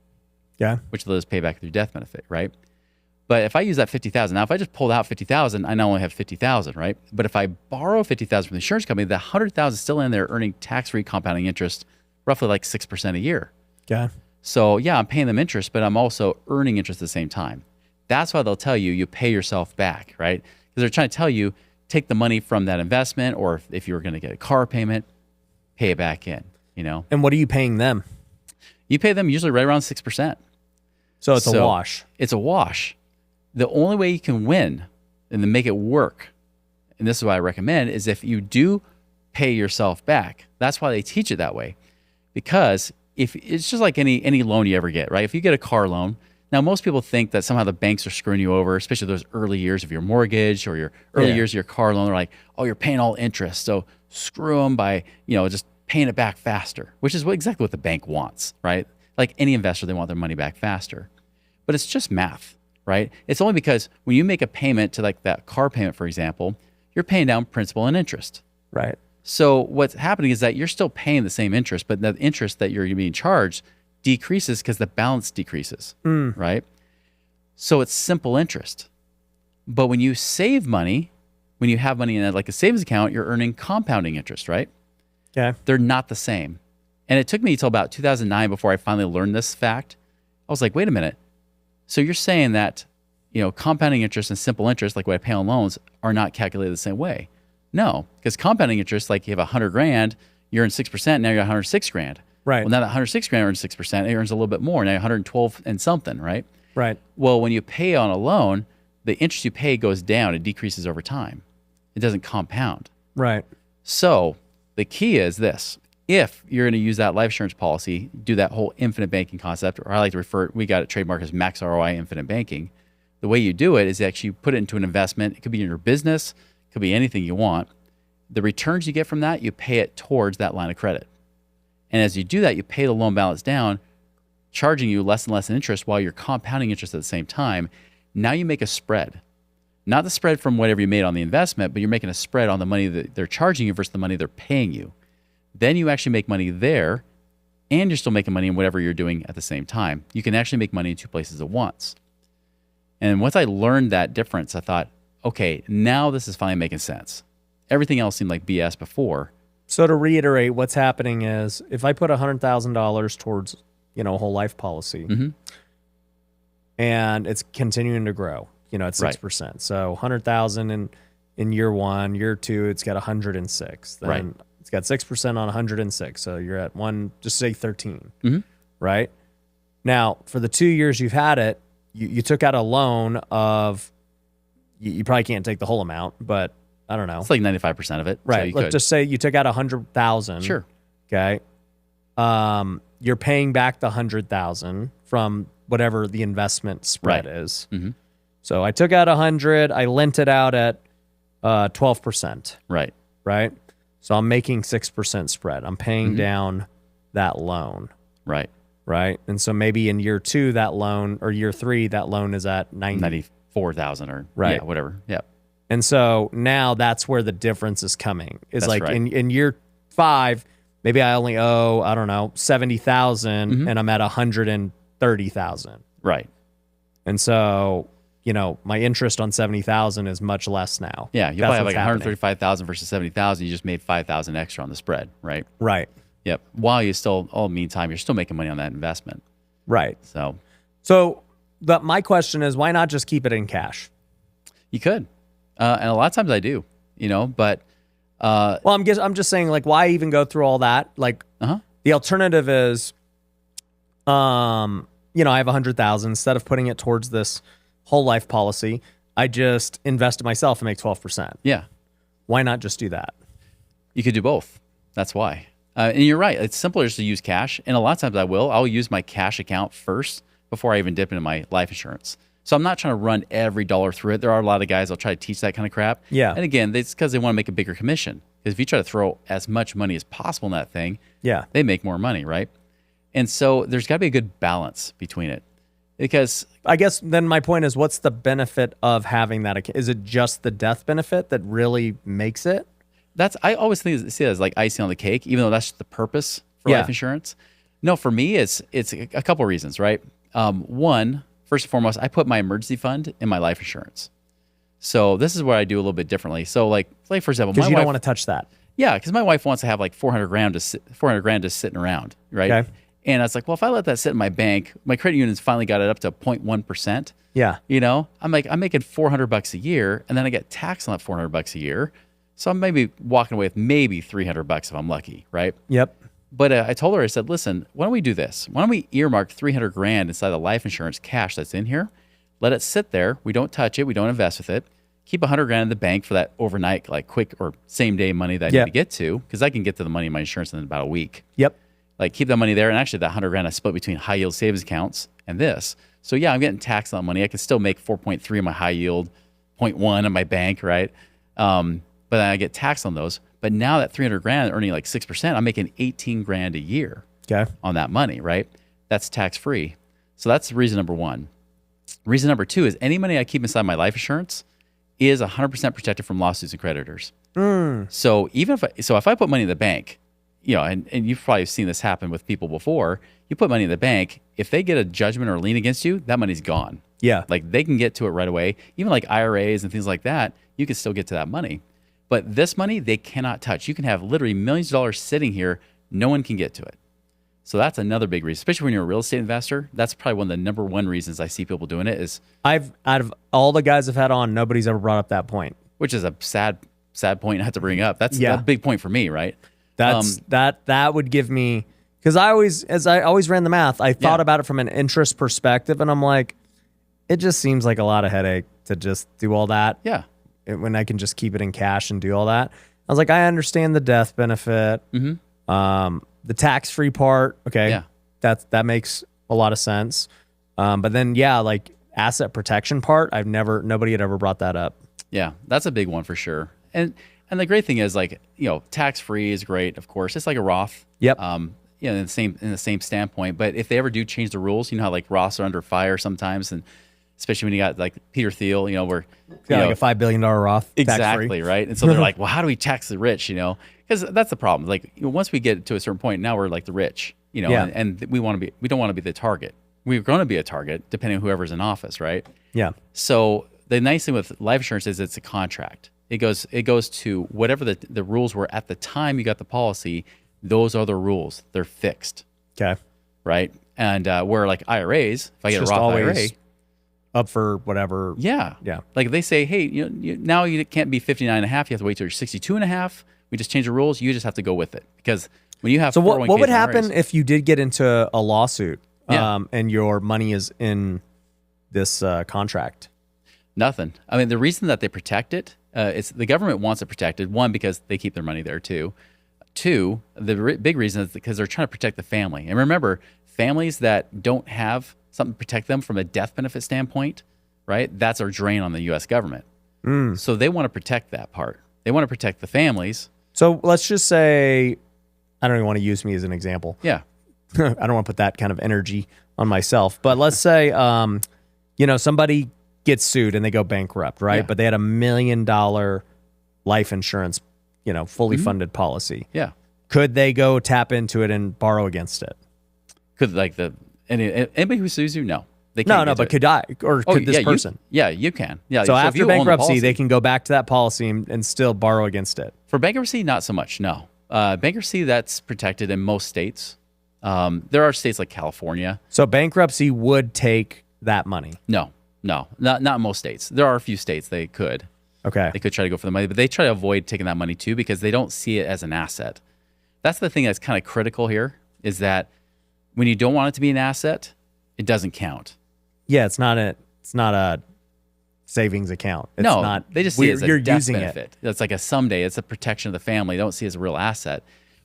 Yeah. Which they'll just pay back through death benefit, right? But if I use that $50,000, now if I just pulled out $50,000, I not only have $50,000, right? But if I borrow $50,000 from the insurance company, the $100,000 is still in there earning tax-free compounding interest, roughly like 6% a year. Yeah. So yeah, I'm paying them interest, but I'm also earning interest at the same time. That's why they'll tell you pay yourself back, right? Because they're trying to tell you, take the money from that investment, or if you're going to get a car payment, pay it back in, And what are you paying them? You pay them usually right around 6%. So it's a wash. It's a wash. The only way you can win and then make it work, and this is what I recommend, is if you do pay yourself back. That's why they teach it that way. Because if it's just like any loan you ever get, right? If you get a car loan, now most people think that somehow the banks are screwing you over, especially those early years of your mortgage or your early years of your car loan. They're like, oh, you're paying all interest, so screw them by just paying it back faster, which is exactly what the bank wants, right? Like any investor, they want their money back faster. But it's just math, right? It's only because when you make a payment to like that car payment, for example, you're paying down principal and interest. Right. So what's happening is that you're still paying the same interest, but the interest that you're being charged decreases because the balance decreases, right? So it's simple interest. But when you save money, when you have money in like a savings account, you're earning compounding interest, right? Okay. They're not the same. And it took me until about 2009 before I finally learned this fact. I was like, wait a minute. So you're saying that, compounding interest and simple interest, like what I pay on loans, are not calculated the same way? No, because compounding interest, like you have 100 grand, you earn 6%, now you're 106 grand. Right. Well, now that 106 grand earns 6%, it earns a little bit more. Now you're 112 and something, right? Right. Well, when you pay on a loan, the interest you pay goes down. It decreases over time. It doesn't compound. Right. So the key is this. If you're going to use that life insurance policy, do that whole infinite banking concept, or I like to refer, we got it trademarked as max ROI infinite banking. The way you do it is actually you put it into an investment. It could be in your business. It could be anything you want. The returns you get from that, you pay it towards that line of credit. And as you do that, you pay the loan balance down, charging you less and less in interest while you're compounding interest at the same time. Now you make a spread. Not the spread from whatever you made on the investment, but you're making a spread on the money that they're charging you versus the money they're paying you. Then you actually make money there, and you're still making money in whatever you're doing at the same time. You can actually make money in two places at once. And once I learned that difference, I thought, okay, now this is finally making sense. Everything else seemed like BS before. So to reiterate, what's happening is if I put $100,000 towards, a whole life policy, and it's continuing to grow, at 6%. Right. So 100,000 in year one, year two, it's got 106. Then right. It's got 6% on 106. So you're at just say 13, right? Now, for the 2 years you've had it, you took out a loan of, you probably can't take the whole amount, but I don't know. It's like 95% of it. Right. So let's just say you took out 100,000. Sure. Okay. You're paying back the 100,000 from whatever the investment spread is. So I took out 100. I lent it out at 12%. Right. Right. So I'm making 6% spread. I'm paying down that loan. Right. Right. And so maybe in year two, that loan, or year three, that loan is at 94,000 or right. Whatever. Yeah. And so now that's where the difference is coming. Is that's like right. in year 5, maybe I only owe, I don't know, 70,000 and I'm at 130,000. Right. And so, my interest on 70,000 is much less now. Yeah. You probably have like 135,000 versus 70,000. You just made 5,000 extra on the spread. Right. Right. Yep. While you still, meantime, you're still making money on that investment. Right. So my question is, why not just keep it in cash? You could. And a lot of times I do, but. Well, I'm just saying, like, why even go through all that? Like, the alternative is, I have 100,000. Instead of putting it towards this whole life policy, I just invest it myself and make 12%. Yeah. Why not just do that? You could do both. That's why. And you're right. It's simpler just to use cash. And a lot of times I'll use my cash account first before I even dip into my life insurance. So I'm not trying to run every dollar through it. There are a lot of guys that'll try to teach that kind of crap. Yeah. And again, it's because they want to make a bigger commission. Because if you try to throw as much money as possible in that thing, they make more money, right? And so there's got to be a good balance between it. Because I guess then my point is, what's the benefit of having that? Is it just the death benefit that really makse it? I always see it as like icing on the cake, even though that's the purpose for life insurance. No, for me, it's a couple of reasons, right? One, first and foremost, I put my emergency fund in my life insurance. So this is what I do a little bit differently. So like for example, because you don't want to touch that. Yeah, because my wife wants to have like 400 grand just sitting around, right? Okay. And I was like, well, if I let that sit in my bank, my credit union's finally got it up to 0.1%. Yeah. I'm like, I'm making $400 a year, and then I get taxed on that $400 a year. So I'm maybe walking away with maybe $300 if I'm lucky, right? Yep. But I told her, I said, listen, why don't we do this? Why don't we earmark 300 grand inside the life insurance cash that's in here? Let it sit there. We don't touch it. We don't invest with it. Keep 100 grand in the bank for that overnight, like quick or same day money that I need to get to, because I can get to the money in my insurance in about a week. Yep. Like keep that money there. And actually that 100 grand I split between high yield savings accounts and this. So yeah, I'm getting taxed on money. I can still make 4.3 on my high yield, 0.1 on my bank, right? But then I get taxed on those. But now that 300 grand earning like 6%, I'm making 18 grand a year on that money, right? That's tax free. So that's reason number one. Reason number two is any money I keep inside my life insurance is 100% protected from lawsuits and creditors. So even if I put money in the bank, you know, and you've probably seen this happen with people before, you put money in the bank, if they get a judgment or a lien against you, that money's gone. Yeah. Like they can get to it right away. Even like IRAs and things like that, you can still get to that money. But this money, they cannot touch. You can have literally millions of dollars sitting here. No one can get to it. So that's another big reason, especially when you're a real estate investor. That's probably one of the number one reasons I see people doing it is. Out of all the guys I've had on, nobody's ever brought up that point. Which is a sad point I have to bring up. That's a big point for me, right? That would give me, because I always ran the math. I thought about it from an interest perspective, and I'm like, it just seems like a lot of headache to just do all that. Yeah. When I can just keep it in cash and do all that. I was like, I understand the death benefit, the tax-free part. Okay, that makes a lot of sense. But then, like asset protection part, nobody had ever brought that up. Yeah, that's a big one for sure. And the great thing is, like, you know, tax-free is great. Of course, it's like a Roth. Yep. You know, in the same standpoint. But if they ever do change the rules, you know how like Roths are under fire sometimes, and especially when you got like Peter Thiel, you know, where like a $5 billion Roth. Exactly, right? And so they're like, well, how do we tax the rich, you know? Because that's the problem. Like, you know, once we get to a certain point, now we're like the rich, you know, and we don't want to be the target. We're going to be a target depending on whoever's in office, right? Yeah. So the nice thing with life insurance is it's a contract. It goes to whatever the rules were at the time you got the policy. Those are the rules. They're fixed. Okay. Right? And where like IRAs, if I get a Roth IRA, up for whatever. Yeah. Like if they say, hey, now you can't be 59 and a half, you have to wait till you're 62 and a half. We just change the rules. You just have to go with it. Because when you have So what would happen IRAs, if you did get into a lawsuit and your money is in this contract? Nothing. I mean, the reason that they protect it, it's the government wants it protected. One, because they keep their money there too. Two, the big reason is because they're trying to protect the family. And remember, families that don't have something to protect them from a death benefit standpoint, right? That's our drain on the U.S. government. So they want to protect that part. They want to protect the families. So let's just say, I don't even want to use me as an example. Yeah. I don't want to put that kind of energy on myself. But let's say, somebody gets sued and they go bankrupt, right? Yeah. But they had $1 million life insurance, fully funded policy. Yeah. Could they go tap into it and borrow against it? Could anybody who sues you? No. They can't. No, but could I, or could this person? You can. Yeah. So after bankruptcy, they can go back to that policy and still borrow against it. For bankruptcy, not so much. No. Bankruptcy, that's protected in most states. There are states like California. So bankruptcy would take that money? No, not in most states. There are a few states they could. Okay. They could try to go for the money, but they try to avoid taking that money too because they don't see it as an asset. That's the thing that's kind of critical here is that when you don't want it to be an asset, it doesn't count. Yeah, it's not a savings account. It's not. They just see it as a death It. benefit. It's like a someday. It's a protection of the family. They don't see it as a real asset,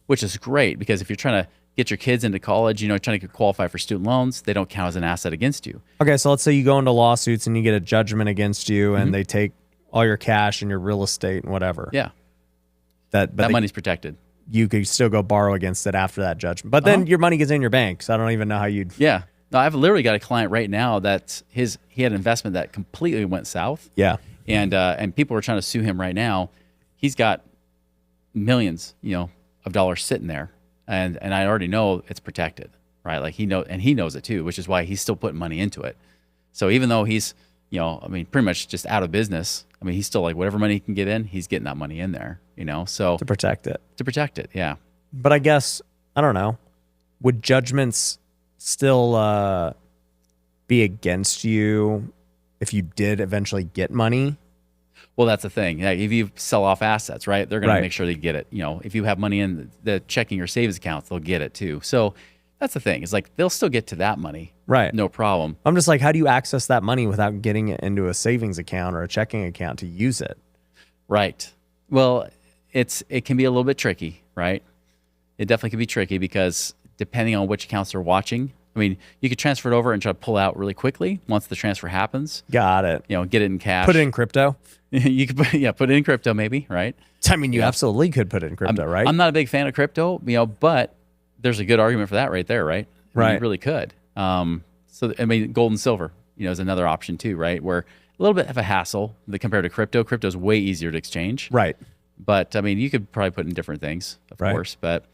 which is great because if you're trying to get your kids into college, trying to qualify for student loans, they don't count as an asset against you. Okay, so let's say you go into lawsuits and you get a judgment against you and they take all your cash and your real estate and whatever. Yeah. That money's protected. You could still go borrow against it after that judgment. But then your money gets in your bank, so I don't even know how you'd... Yeah. No, I've literally got a client right now that he had an investment that completely went south. Yeah. And people are trying to sue him right now. He's got millions, of dollars sitting there. And I already know it's protected, right? Like he knows it too, which is why he's still putting money into it. So even though he's, pretty much just out of business, he's still like whatever money he can get in, he's getting that money in there, so to protect it. To protect it. Yeah. But I guess, I don't know, would judgments still be against you if you did eventually get money? Well, that's the thing. Like, if you sell off assets, right, they're going Right. to make sure they get it. If you have money in the checking or savings accounts, they'll get it too. So that's the thing. It's like they'll still get to that money. Right. No problem. I'm just like, how do you access that money without getting it into a savings account or a checking account to use it? Right. Well, it can be a little bit tricky, right? It definitely can be tricky because depending on which accounts they're watching, I mean, you could transfer it over and try to pull out really quickly once the transfer happens. Got it. Get it in cash. Put it in crypto. You could put it in crypto maybe, right? I mean, you absolutely could put it in crypto, right? I'm not a big fan of crypto, but there's a good argument for that right there, right? I mean, Right. you really could. So I mean, gold and silver, is another option too, right? Where a little bit of a hassle compared to crypto. Crypto is way easier to exchange. Right. But I mean, you could probably put in different things, of course. But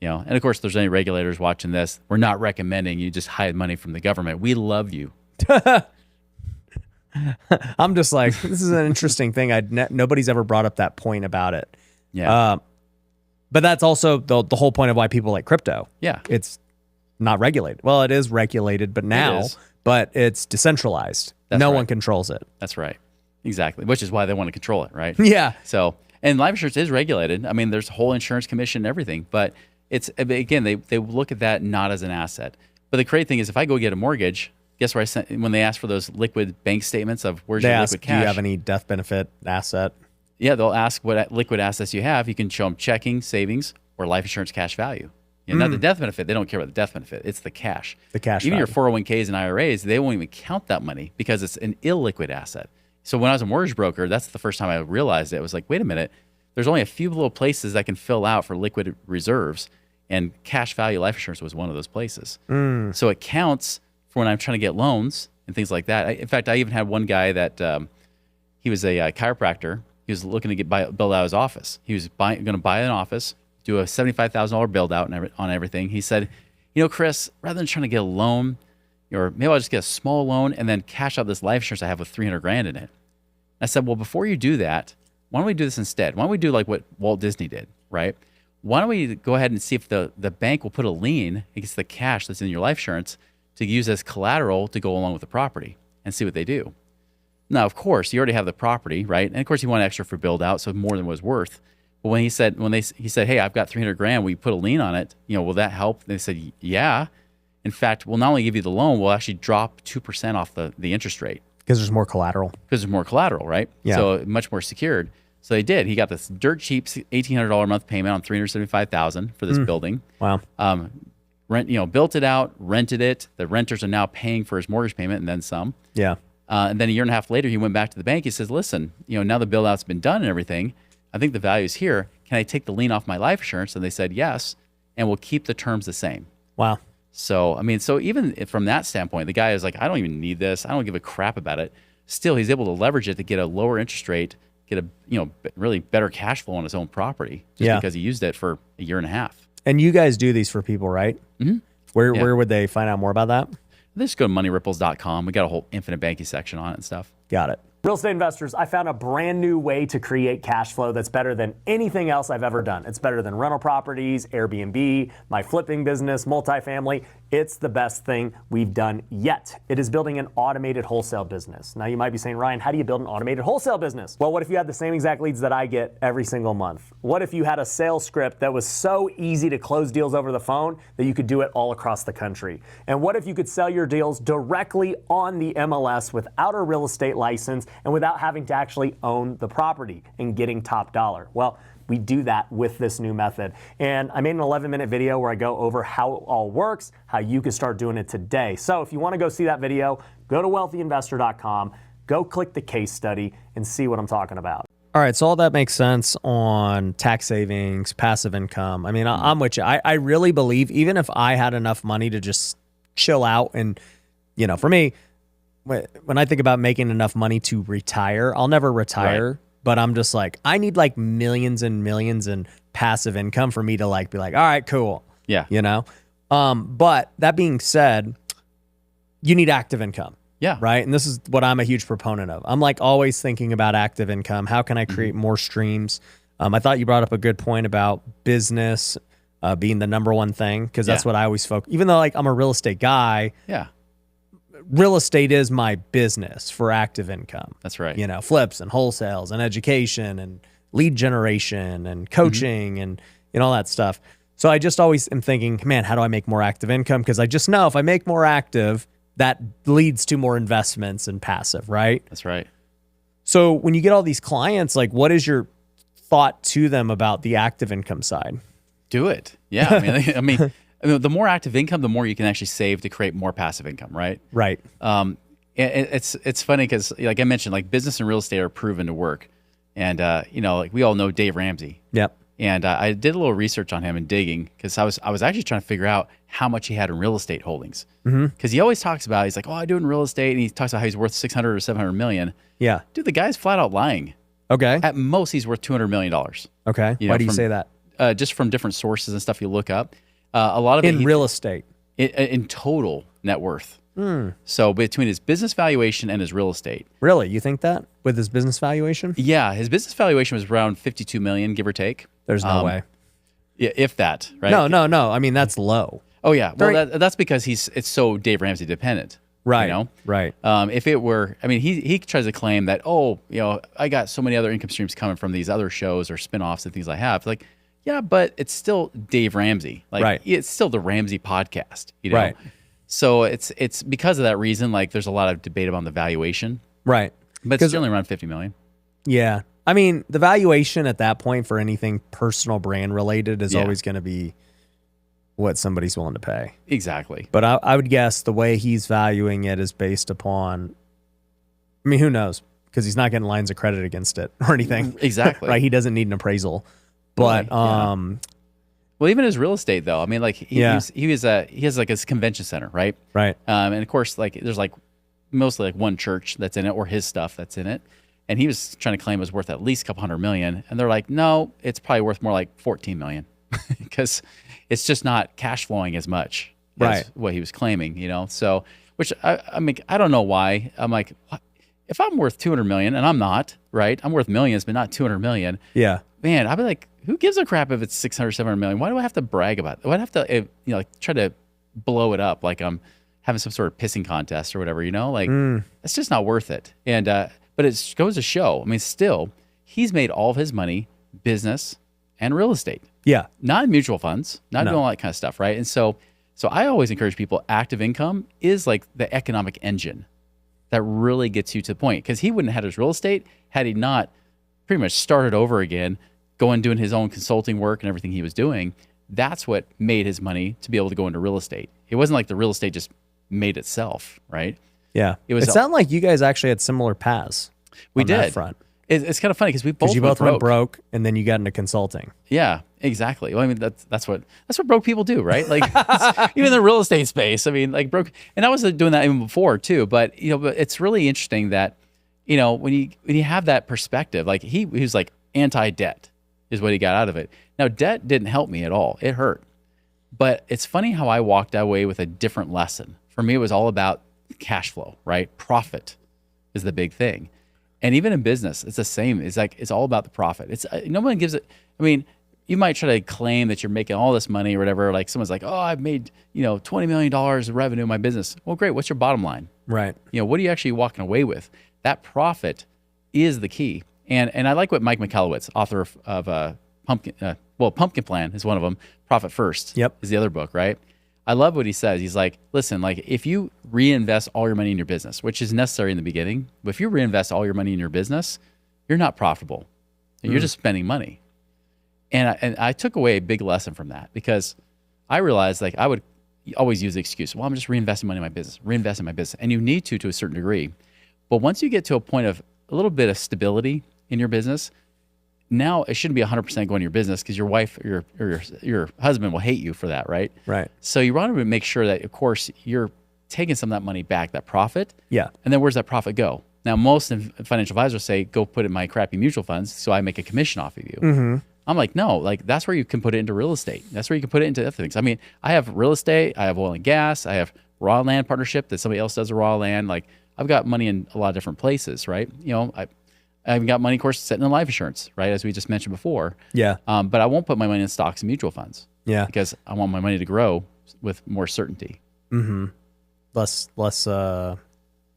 and of course, there's any regulators watching this. We're not recommending you just hide money from the government. We love you. I'm just like, this is an interesting thing. Nobody's ever brought up that point about it. Yeah. But that's also the whole point of why people like crypto. Yeah. It's not regulated. Well, it is regulated, but it's decentralized. No one controls it. That's right. Exactly. Which is why they want to control it, right? Yeah. So, and life insurance is regulated. I mean, there's a whole insurance commission and everything, but it's, again, they look at that not as an asset. But the great thing is if I go get a mortgage, guess where when they ask for those liquid bank statements of where's your liquid cash? Do you have any death benefit asset? Yeah, they'll ask what liquid assets you have. You can show them checking, savings, or life insurance cash value. Not the death benefit. They don't care about the death benefit. It's the cash. The cash Even value. your 401ks and IRAs, they won't even count that money because it's an illiquid asset. So when I was a mortgage broker, that's the first time I realized it. It was like, wait a minute, there's only a few little places I can fill out for liquid reserves, and cash value life insurance was one of those places. So it counts for when I'm trying to get loans and things like that. In fact, I even had one guy that he was a chiropractor. He was looking to build out his office. He was going to buy an office, do a $75,000 build out on everything. He said, Chris, rather than trying to get a loan, or maybe I'll just get a small loan and then cash out this life insurance I have with $300,000 in it. I said, well, before you do that, why don't we do this instead? Why don't we do like what Walt Disney did, right? Why don't we go ahead and see if the bank will put a lien against the cash that's in your life insurance to use as collateral to go along with the property and see what they do. Now, of course, you already have the property, right? And of course, you want extra for build out, so more than what it was worth. But when he said, hey, I've got $300,000, will you put a lien on it? Will that help? They said, yeah. In fact, we'll not only give you the loan, we'll actually drop 2% off the interest rate. Because there's more collateral. Because there's more collateral, right? Yeah. So much more secured. So they did. He got this dirt cheap $1,800 a month payment on $375,000 for this building. Wow. Built it out, rented it. The renters are now paying for his mortgage payment and then some. Yeah. And then a year and a half later, he went back to the bank. He says, listen, now the build out's been done and everything. I think the value's here. Can I take the lien off my life insurance? And they said, yes. And we'll keep the terms the same. Wow. So, so even from that standpoint, the guy is like, I don't even need this. I don't give a crap about it. Still, he's able to leverage it to get a lower interest rate, get a really better cash flow on his own property just because he used it for a year and a half. And you guys do these for people, right? Mm-hmm. Where would they find out more about that? Just go to moneyripples.com. We got a whole infinite banking section on it and stuff. Got it. Real estate investors, I found a brand new way to create cash flow that's better than anything else I've ever done. It's better than rental properties, Airbnb, my flipping business, multifamily. It's the best thing we've done yet. It is building an automated wholesale business. Now you might be saying, Ryan, how do you build an automated wholesale business? Well, what if you had the same exact leads that I get every single month? What if you had a sales script that was so easy to close deals over the phone that you could do it all across the country? And what if you could sell your deals directly on the MLS without a real estate license and without having to actually own the property and getting top dollar? Well, we do that with this new method. And I made an 11-minute video where I go over how it all works, how you can start doing it today. So if you want to go see that video, go to wealthyinvestor.com, go click the case study and see what I'm talking about. All right, so all that makes sense on tax savings, passive income. I mean, I'm with you. I really believe even if I had enough money to just chill out and, for me, when I think about making enough money to retire, I'll never retire. Right. But I'm just like, I need like millions and millions in passive income for me to like be like, all right, cool. Yeah. But that being said, you need active income. Yeah. Right. And this is what I'm a huge proponent of. I'm like always thinking about active income. How can I create more streams? I thought you brought up a good point about business being the number one thing, because that's what I always focus. Even though like I'm a real estate guy. Yeah. real estate is my business for active income. That's right. You know, flips and wholesales and education and lead generation and coaching and all that stuff. So I just always am thinking, man, how do I make more active income? Because I just know if I make more active, that leads to more investments and passive, right? That's right. So when you get all these clients, like, what is your thought to them about the active income side? Do it. Yeah. I mean, the more active income, the more you can actually save to create more passive income, right? Right. It's funny because, like I mentioned, like business and real estate are proven to work, and like we all know Dave Ramsey. Yep. And I did a little research on him and digging because I was actually trying to figure out how much he had in real estate holdings. Because he always talks about, he's like, oh, I do it in real estate, and he talks about how he's worth 600 or 700 million. Yeah. Dude, the guy's flat out lying. Okay. At most, he's worth $200 million. Okay. Why do you say that? Just from different sources and stuff you look up. A lot of it in real estate. In total net worth. So between his business valuation and his real estate. Really? You think that with his business valuation? Yeah. His business valuation was around 52 million, give or take. There's no way. Yeah, if that, right? No. I mean, that's low. Oh, yeah. Well, that's because it's so Dave Ramsey dependent. Right. You know? Right. If it were, I mean, he tries to claim that, I got so many other income streams coming from these other shows or spinoffs and things I have. Like, yeah, but it's still Dave Ramsey. Like, right. It's still the Ramsey podcast, you know? Right. So it's because of that reason, like, there's a lot of debate about the valuation. Right. But it's generally around 50 million. Yeah. I mean, the valuation at that point for anything personal brand related is always going to be what somebody's willing to pay. Exactly. But I would guess the way he's valuing it is based upon, I mean, who knows? Because he's not getting lines of credit against it or anything. Exactly. Right? He doesn't need an appraisal. But, well, even his real estate though, I mean, like he has like his convention center, right? Right. And of course, like there's like mostly like one church that's in it or his stuff that's in it. And he was trying to claim it was worth at least a couple $100 million. And they're like, no, it's probably worth more like 14 million because it's just not cash flowing as much as what he was claiming, you know? So, which I mean, I don't know why. I'm like, what? If I'm worth 200 million and I'm not, right? I'm worth millions, but not 200 million. Yeah. Man, I'd be like, who gives a crap if it's 600, 700 million? Why do I have to brag about it? Why do I have to, like try to blow it up like I'm having some sort of pissing contest or whatever, you know? Like, it's just not worth it. And, but it goes to show, I mean, still, he's made all of his money business and real estate. Yeah. Not in mutual funds, not doing all that kind of stuff, right? And so I always encourage people, active income is like the economic engine that really gets you to the point. Because he wouldn't have had his real estate had he not pretty much started over again, going doing his own consulting work and everything he was doing. That's what made his money to be able to go into real estate. It wasn't like the real estate just made itself, right? Yeah. It sounded like you guys actually had similar paths. We on did. That front. It's kind of funny because we both went broke and then you got into consulting. Yeah, exactly. Well, I mean, that's what broke people do, right? Like even in the real estate space. I mean, like broke, and I was doing that even before too. But but it's really interesting that when you have that perspective, like he was like anti-debt is what he got out of it. Now, debt didn't help me at all. It hurt. But it's funny how I walked away with a different lesson. For me, it was all about cash flow, right? Profit is the big thing. And even in business, it's the same. It's like, it's all about the profit. It's no one gives it. I mean, you might try to claim that you're making all this money or whatever. Like someone's like, oh, I've made, $20 million of revenue in my business. Well, great. What's your bottom line? Right. What are you actually walking away with? That profit is the key. And I like what Mike Michalowicz, author of Pumpkin Plan is one of them. Profit First is the other book, right? I love what he says. He's like, listen, like if you reinvest all your money in your business, which is necessary in the beginning, but if you reinvest all your money in your business, you're not profitable. You're just spending money. And I took away a big lesson from that because I realized like I would always use the excuse, well, I'm just reinvesting money in my business, reinvest in my business. And you need to a certain degree. But once you get to a point of a little bit of stability in your business, now it shouldn't be 100% going to your business because your wife or your husband will hate you for that, right? Right. So you want to make sure that, of course, you're taking some of that money back, that profit. Yeah. And then where's that profit go? Now, most financial advisors say, go put it in my crappy mutual funds so I make a commission off of you. Mm-hmm. I'm like, no, like that's where you can put it into real estate. That's where you can put it into other things. I mean, I have real estate, I have oil and gas, I have raw land partnership that somebody else does the raw land. Like I've got money in a lot of different places, right? I've got money, of course, sitting in life insurance, right? As we just mentioned before. Yeah. But I won't put my money in stocks and mutual funds. Yeah. Because I want my money to grow with more certainty. Mm-hmm. less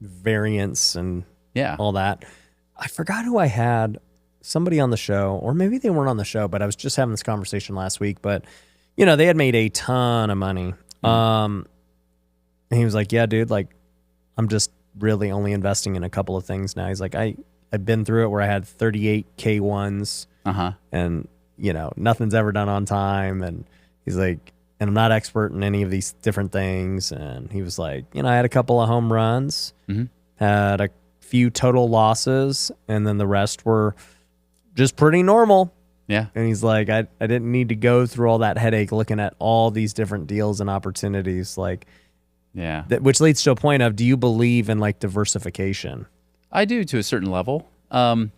variance and Yeah. all that. I forgot who I had, somebody on the show, or maybe they weren't on the show, but I was just having this conversation last week. But they had made a ton of money. And he was like, "Yeah, dude, like I'm just really only investing in a couple of things now." He's like, I've been through it where I had 38 K1s, and nothing's ever done on time. And he's like, and I'm not expert in any of these different things. And he was like, I had a couple of home runs, had a few total losses, and then the rest were just pretty normal. Yeah. And he's like, I didn't need to go through all that headache looking at all these different deals and opportunities. Like, yeah. Which leads to a point of, do you believe in like diversification? I do, to a certain level. I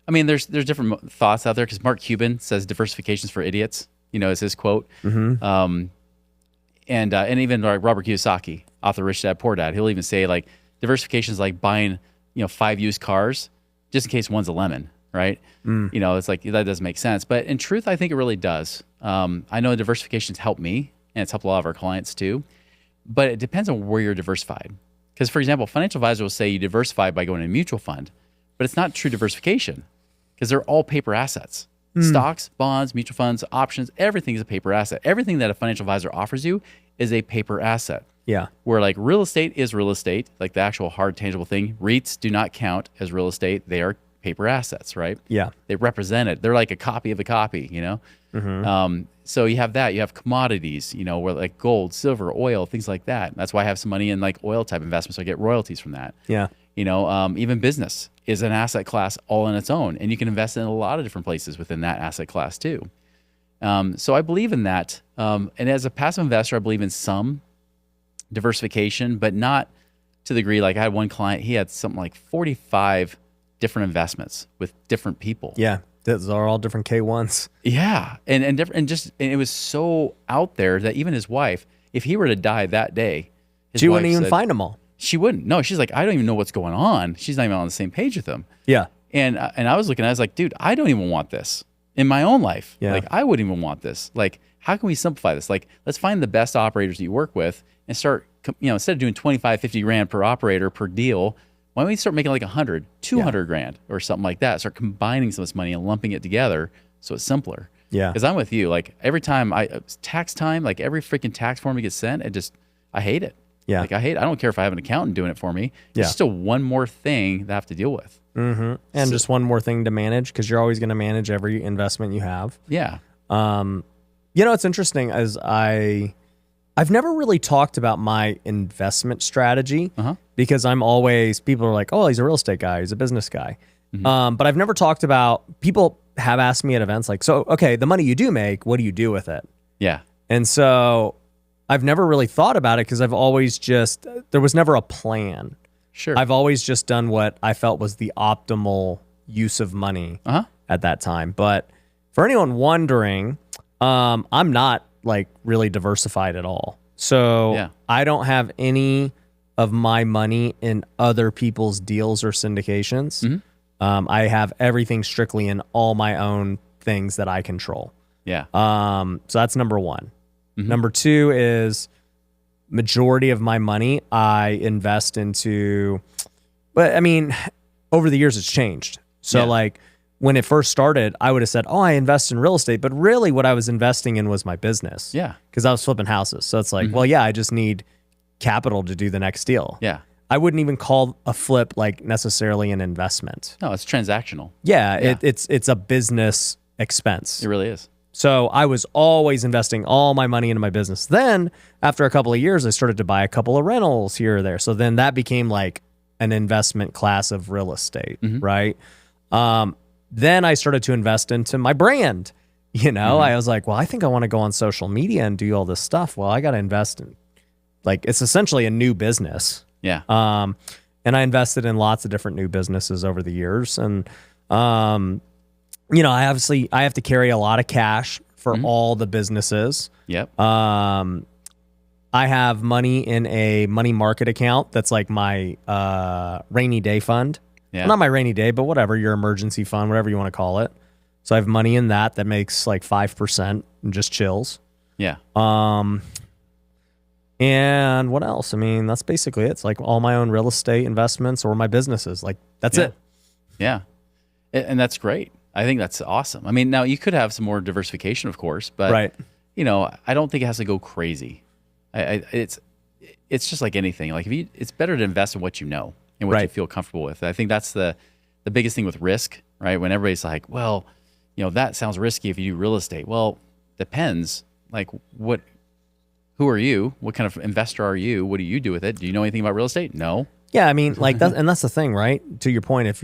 mean, there's different thoughts out there, because Mark Cuban says diversification's for idiots, is his quote. And even like Robert Kiyosaki, author Rich Dad Poor Dad, he'll even say like diversification is like buying 5 used cars just in case one's a lemon, right? It's like that doesn't make sense, but in truth, I think it really does. I know diversification's helped me, and it's helped a lot of our clients too, but it depends on where you're diversified. Because, for example, financial advisor will say you diversify by going to a mutual fund, but it's not true diversification, because they're all paper assets. Stocks, bonds, mutual funds, options, everything is a paper asset. Everything that a financial advisor offers you is a paper asset. Yeah. Where like real estate is real estate, like the actual hard tangible thing. REITs do not count as real estate. They are paper assets, right? Yeah. They represent it. They're like a copy of a copy, So you have that. You have commodities, where like gold, silver, oil, things like that. That's why I have some money in like oil type investments. So I get royalties from that. Yeah. Even business is an asset class all on its own, and you can invest in a lot of different places within that asset class too. So I believe in that. And as a passive investor, I believe in some diversification, but not to the degree. Like I had one client, he had something like 45 different investments with different people. Yeah. Those are all different K1s. Yeah. And it was so out there that even his wife, if he were to die that day, she wouldn't even find them all. She wouldn't. No, she's like, I don't even know what's going on. She's not even on the same page with him. Yeah. And I was looking, I was like, dude, I don't even want this in my own life. Yeah. Like, I wouldn't even want this. Like, how can we simplify this? Like, let's find the best operators that you work with and start, instead of doing 25, 50 grand per operator per deal, why don't we start making like 100, 200 grand or something like that? Start combining some of this money and lumping it together so it's simpler. Yeah. Because I'm with you. Like, every time tax time, like every freaking tax form that gets sent, I hate it. Yeah. Like I don't care if I have an accountant doing it for me. It's still one more thing that I have to deal with. And just one more thing to manage, because you're always going to manage every investment you have. Yeah. What's interesting is I've never really talked about my investment strategy because people are like, oh, he's a real estate guy. He's a business guy. But I've never talked about, people have asked me at events like, so, okay, the money you do make, what do you do with it? Yeah. And so I've never really thought about it, because I've always there was never a plan. Sure. I've always just done what I felt was the optimal use of money at that time. But for anyone wondering, I'm not like really diversified at all. So I don't have any of my money in other people's deals or syndications. I have everything strictly in all my own things that I control. Yeah. So that's number one. Number two is majority of my money I invest into, but I mean, over the years it's changed. So like when it first started, I would have said, oh, I invest in real estate, but really what I was investing in was my business. Yeah. Because I was flipping houses. So it's like, well, yeah, I just need capital to do the next deal. Yeah. I wouldn't even call a flip like necessarily an investment. No, it's transactional. Yeah. It's a business expense. It really is. So I was always investing all my money into my business. Then after a couple of years, I started to buy a couple of rentals here or there. So then that became like an investment class of real estate, right? Then I started to invest into my brand. I was like, well, I think I want to go on social media and do all this stuff. Well, I got to invest in, like, it's essentially a new business. Yeah. And I invested in lots of different new businesses over the years. And, I have to carry a lot of cash for all the businesses. Yep. I have money in a money market account that's like my rainy day fund. Yeah. Well, not my rainy day, but whatever, your emergency fund, whatever you want to call it. So I have money in that makes like 5% and just chills. Yeah. And what else? I mean, that's basically it. It's like all my own real estate investments or my businesses. Like that's it. Yeah. And that's great. I think that's awesome. I mean, now you could have some more diversification, of course, but Right. I don't think it has to go crazy. It's just like anything. Like it's better to invest in what you know and what you feel comfortable with. I think that's the biggest thing with risk, right? When everybody's like, well, that sounds risky if you do real estate. Well, depends. Like who are you? What kind of investor are you? What do you do with it? Do you know anything about real estate? No. Yeah, I mean, like that, and that's the thing, right? To your point,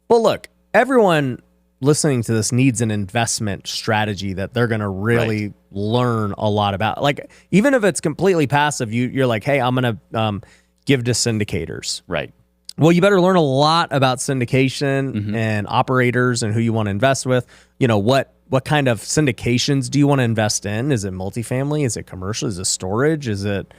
look, everyone listening to this needs an investment strategy that they're going to really learn a lot about. Like, even if it's completely passive, you're like, hey, I'm going to give to syndicators. Right. Well, you better learn a lot about syndication and operators and who you want to invest with. What kind of syndications do you want to invest in? Is it multifamily? Is it commercial? Is it storage? Is it,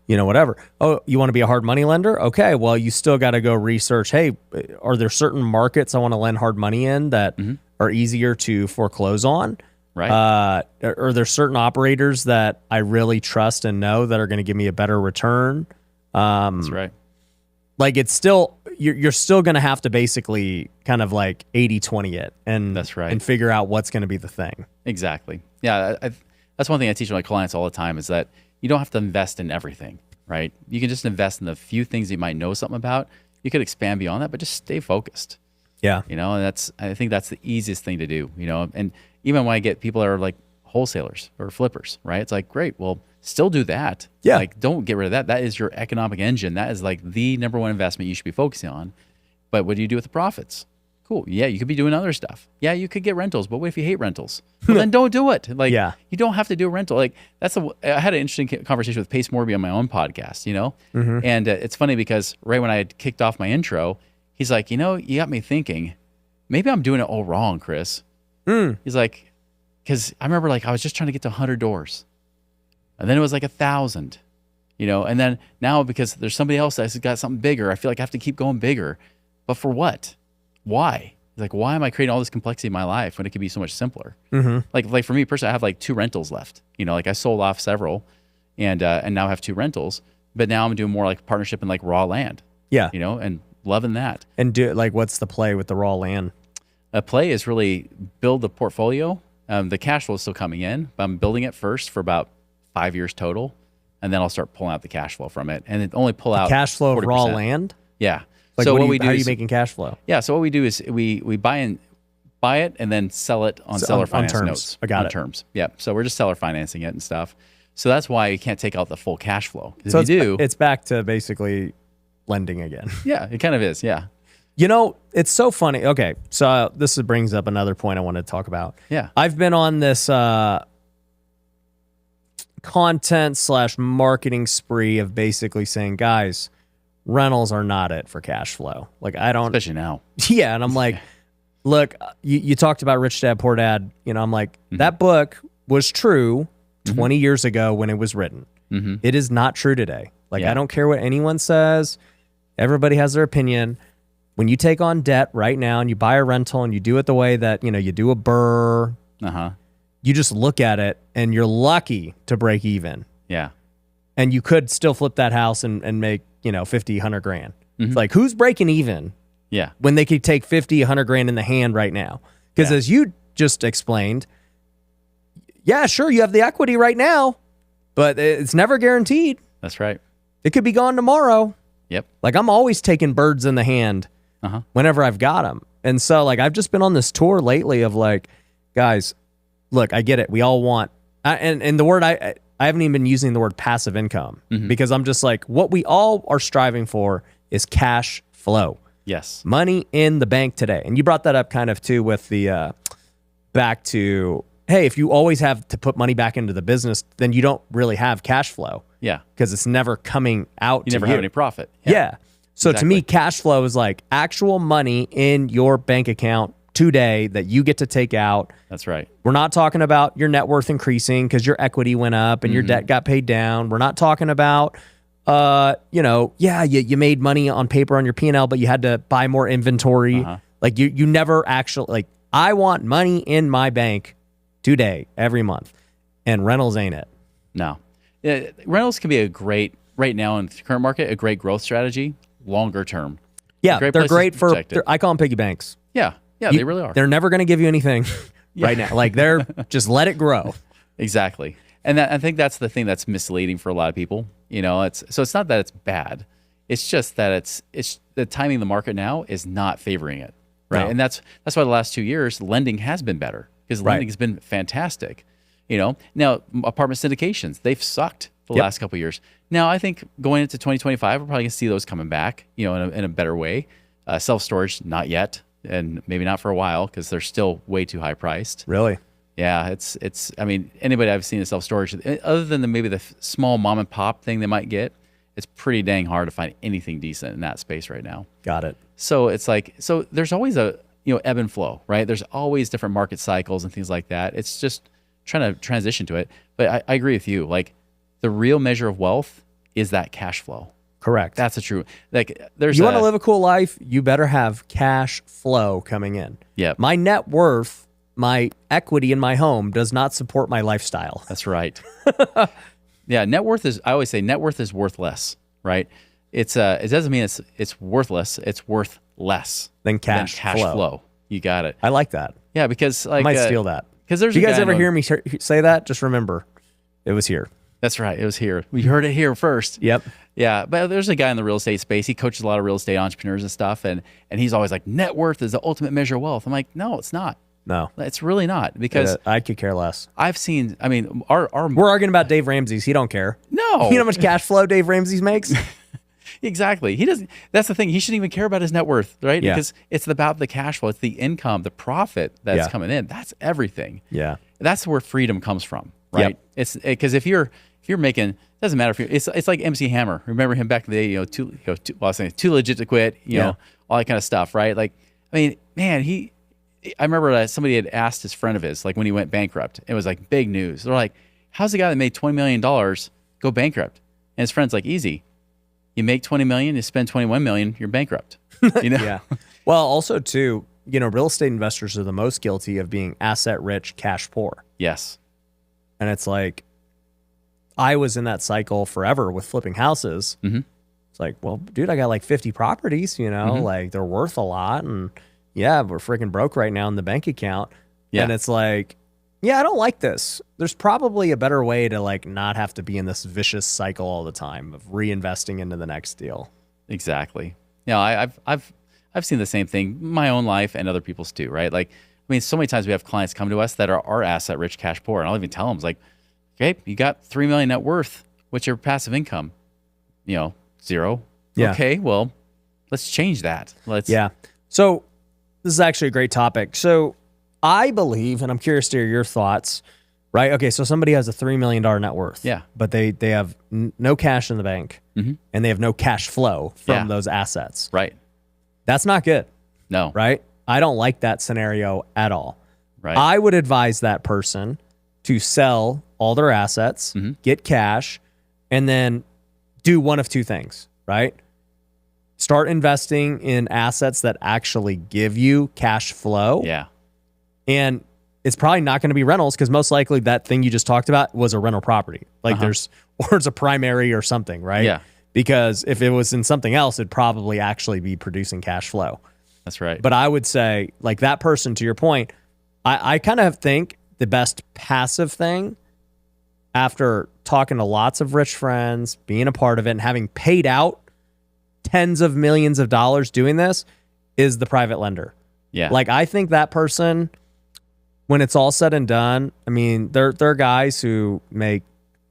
whatever? Oh, you want to be a hard money lender? Okay. Well, you still got to go research. Hey, are there certain markets I want to lend hard money in that are easier to foreclose on? Right. Are there certain operators that I really trust and know that are going to give me a better return? That's right. Like it's still, you're still going to have to basically kind of like 80-20 it. And that's right. And figure out what's going to be the thing. Exactly. Yeah. That's one thing I teach my clients all the time is that you don't have to invest in everything, right? You can just invest in the few things you might know something about. You could expand beyond that, but just stay focused. Yeah. And I think that's the easiest thing to do, and even when I get people that are like wholesalers or flippers, right? It's like, great. Well, still do that. Yeah. Like, don't get rid of that. That is your economic engine. That is like the number one investment you should be focusing on. But what do you do with the profits? Cool. Yeah, you could be doing other stuff. Yeah, you could get rentals, but what if you hate rentals? Well, then don't do it. Like, you don't have to do a rental. Like, I had an interesting conversation with Pace Morby on my own podcast, And it's funny because right when I had kicked off my intro, he's like, you got me thinking, maybe I'm doing it all wrong, Chris. He's like, because I remember like I was just trying to get to 100 doors. And then it was like 1,000, and then now because there's somebody else that's got something bigger, I feel like I have to keep going bigger. But for what? Why? Like, why am I creating all this complexity in my life when it could be so much simpler? Like for me personally, I have like 2 rentals left. Like I sold off several and now I have 2 rentals, but now I'm doing more like partnership in like raw land. Yeah. And loving that. And what's the play with the raw land? A play is really build the portfolio. The cash flow is still coming in, but I'm building it first for about 5 years total. And then I'll start pulling out the cash flow from it. And it only pull out cash flow 40%. Of raw land? Yeah. Like so what we do how are you making cash flow? Yeah. So what we do is we buy it and then sell it on seller finance terms. Notes. I got on it. Terms. Yeah. So we're just seller financing it and stuff. So that's why you can't take out the full cash flow. So it's back to basically lending again. Yeah, it kind of is. Yeah. It's so funny. Okay. So this brings up another point I want to talk about. Yeah. I've been on this content/marketing spree of basically saying, guys, rentals are not it for cash flow. Like I don't, especially now. Yeah. And I'm like, look, you talked about Rich Dad, Poor Dad. I'm like, that book was true 20 years ago when it was written. It is not true today. Like, I don't care what anyone says. Everybody has their opinion. When you take on debt right now and you buy a rental and you do it the way that, you do a BRRRR, you just look at it and you're lucky to break even. Yeah. And you could still flip that house and make, 50, 100 grand. It's like, who's breaking even? Yeah. When they could take 50, 100 grand in the hand right now. Because as you just explained, yeah, sure, you have the equity right now, but it's never guaranteed. That's right. It could be gone tomorrow. Yep. Like I'm always taking birds in the hand whenever I've got them. And so like I've just been on this tour lately of like, guys, look, I get it. We all want, and the word I haven't even been using the word passive income because I'm just like, what we all are striving for is cash flow. Yes. Money in the bank today. And you brought that up kind of too with the back to, hey, if you always have to put money back into the business, then you don't really have cash flow. Yeah. Because it's never coming out you to never you. have any profit. Yeah. So to me, cash flow is like actual money in your bank account today that you get to take out. That's right. We're not talking about your net worth increasing because your equity went up and your debt got paid down. We're not talking about, you made money on paper on your P&L, but you had to buy more inventory. Like you never actually, like I want money in my bank today, every month. And rentals ain't it. No. Rentals can be right now in the current market, a great growth strategy, longer term. Yeah, they're great for, I call them piggy banks. Yeah, they really are. They're never going to give you anything right now. Like just let it grow. Exactly. And I think that's the thing that's misleading for a lot of people. It's not that it's bad. It's just that it's the timing of the market now is not favoring it. Right. No. And that's why the last 2 years lending has been better, because lending has been fantastic. Now apartment syndications, they've sucked the last couple of years. Now I think going into 2025, we're probably gonna see those coming back, in a better way. Self-storage, not yet, and maybe not for a while, because they're still way too high priced. Really? Yeah, it's. I mean, anybody I've seen in self-storage, other than maybe the small mom and pop thing they might get, it's pretty dang hard to find anything decent in that space right now. Got it. So it's like, there's always a ebb and flow, right? There's always different market cycles and things like that. It's just trying to transition to it. But I agree with you. Like, the real measure of wealth is that cash flow. Correct. That's the true. Like, you want to live a cool life, you better have cash flow coming in. Yeah. My net worth, my equity in my home does not support my lifestyle. That's right. Yeah, net worth is. I always say net worth is worth less, right? It doesn't mean it's worthless. It's worth less than cash flow. You got it. I like that. Yeah, because I might steal that. Because there's. You guys ever hear me say that? Just remember, it was here. That's right. It was here. We heard it here first. Yep. Yeah, but there's a guy in the real estate space. He coaches a lot of real estate entrepreneurs and stuff, and he's always like, net worth is the ultimate measure of wealth. I'm like, no, it's not. No, it's really not, because I could care less. I've seen. I mean, we're arguing about Dave Ramsey's. He don't care. No, you know how much cash flow Dave Ramsey makes? Exactly. He doesn't. That's the thing. He shouldn't even care about his net worth, right? Yeah. Because it's about the cash flow. It's the income, the profit that's coming in. That's everything. Yeah. That's where freedom comes from, right? Yep. It's because if you're making, doesn't matter if you're. It's like MC Hammer. Remember him back in the day? Too legit to quit. You know, all that kind of stuff, right? Like, I mean, man, I remember that somebody had asked his friend of his, like, when he went bankrupt. It was like big news. They're like, how's the guy that made $20 million go bankrupt? And his friend's like, easy. You make $20 million, you spend $21 million, you're bankrupt. Yeah. Well, also too, real estate investors are the most guilty of being asset rich, cash poor. Yes. And it's like, I was in that cycle forever with flipping houses. Mm-hmm. It's like, well, dude, I got like 50 properties, like they're worth a lot. And yeah, we're freaking broke right now in the bank account. Yeah. And it's like, yeah, I don't like this. There's probably a better way to like not have to be in this vicious cycle all the time of reinvesting into the next deal. Exactly. Yeah, I've seen the same thing in my own life and other people's too, right? Like, I mean, so many times we have clients come to us that are asset rich, cash poor, and I'll even tell them, it's like, okay, you got $3 million net worth. What's your passive income? 0. Yeah. Okay, well, let's change that. Yeah. So this is actually a great topic. So I believe, and I'm curious to hear your thoughts, right? Okay, so somebody has a $3 million net worth. Yeah. But they have no cash in the bank, mm-hmm. and they have no cash flow from those assets. Right. That's not good. No. Right? I don't like that scenario at all. Right. I would advise that person to sell all their assets, mm-hmm. get cash, and then do one of two things, right? Start investing in assets that actually give you cash flow. Yeah. And it's probably not going to be rentals, because most likely that thing you just talked about was a rental property. Like or it's a primary or something, right? Yeah. Because if it was in something else, it'd probably actually be producing cash flow. That's right. But I would say, like, that person, to your point, I kind of think the best passive thing, after talking to lots of rich friends, being a part of it, and having paid out tens of millions of dollars doing this, is the private lender. Yeah. Like, I think that person, when it's all said and done, I mean, they're guys who make,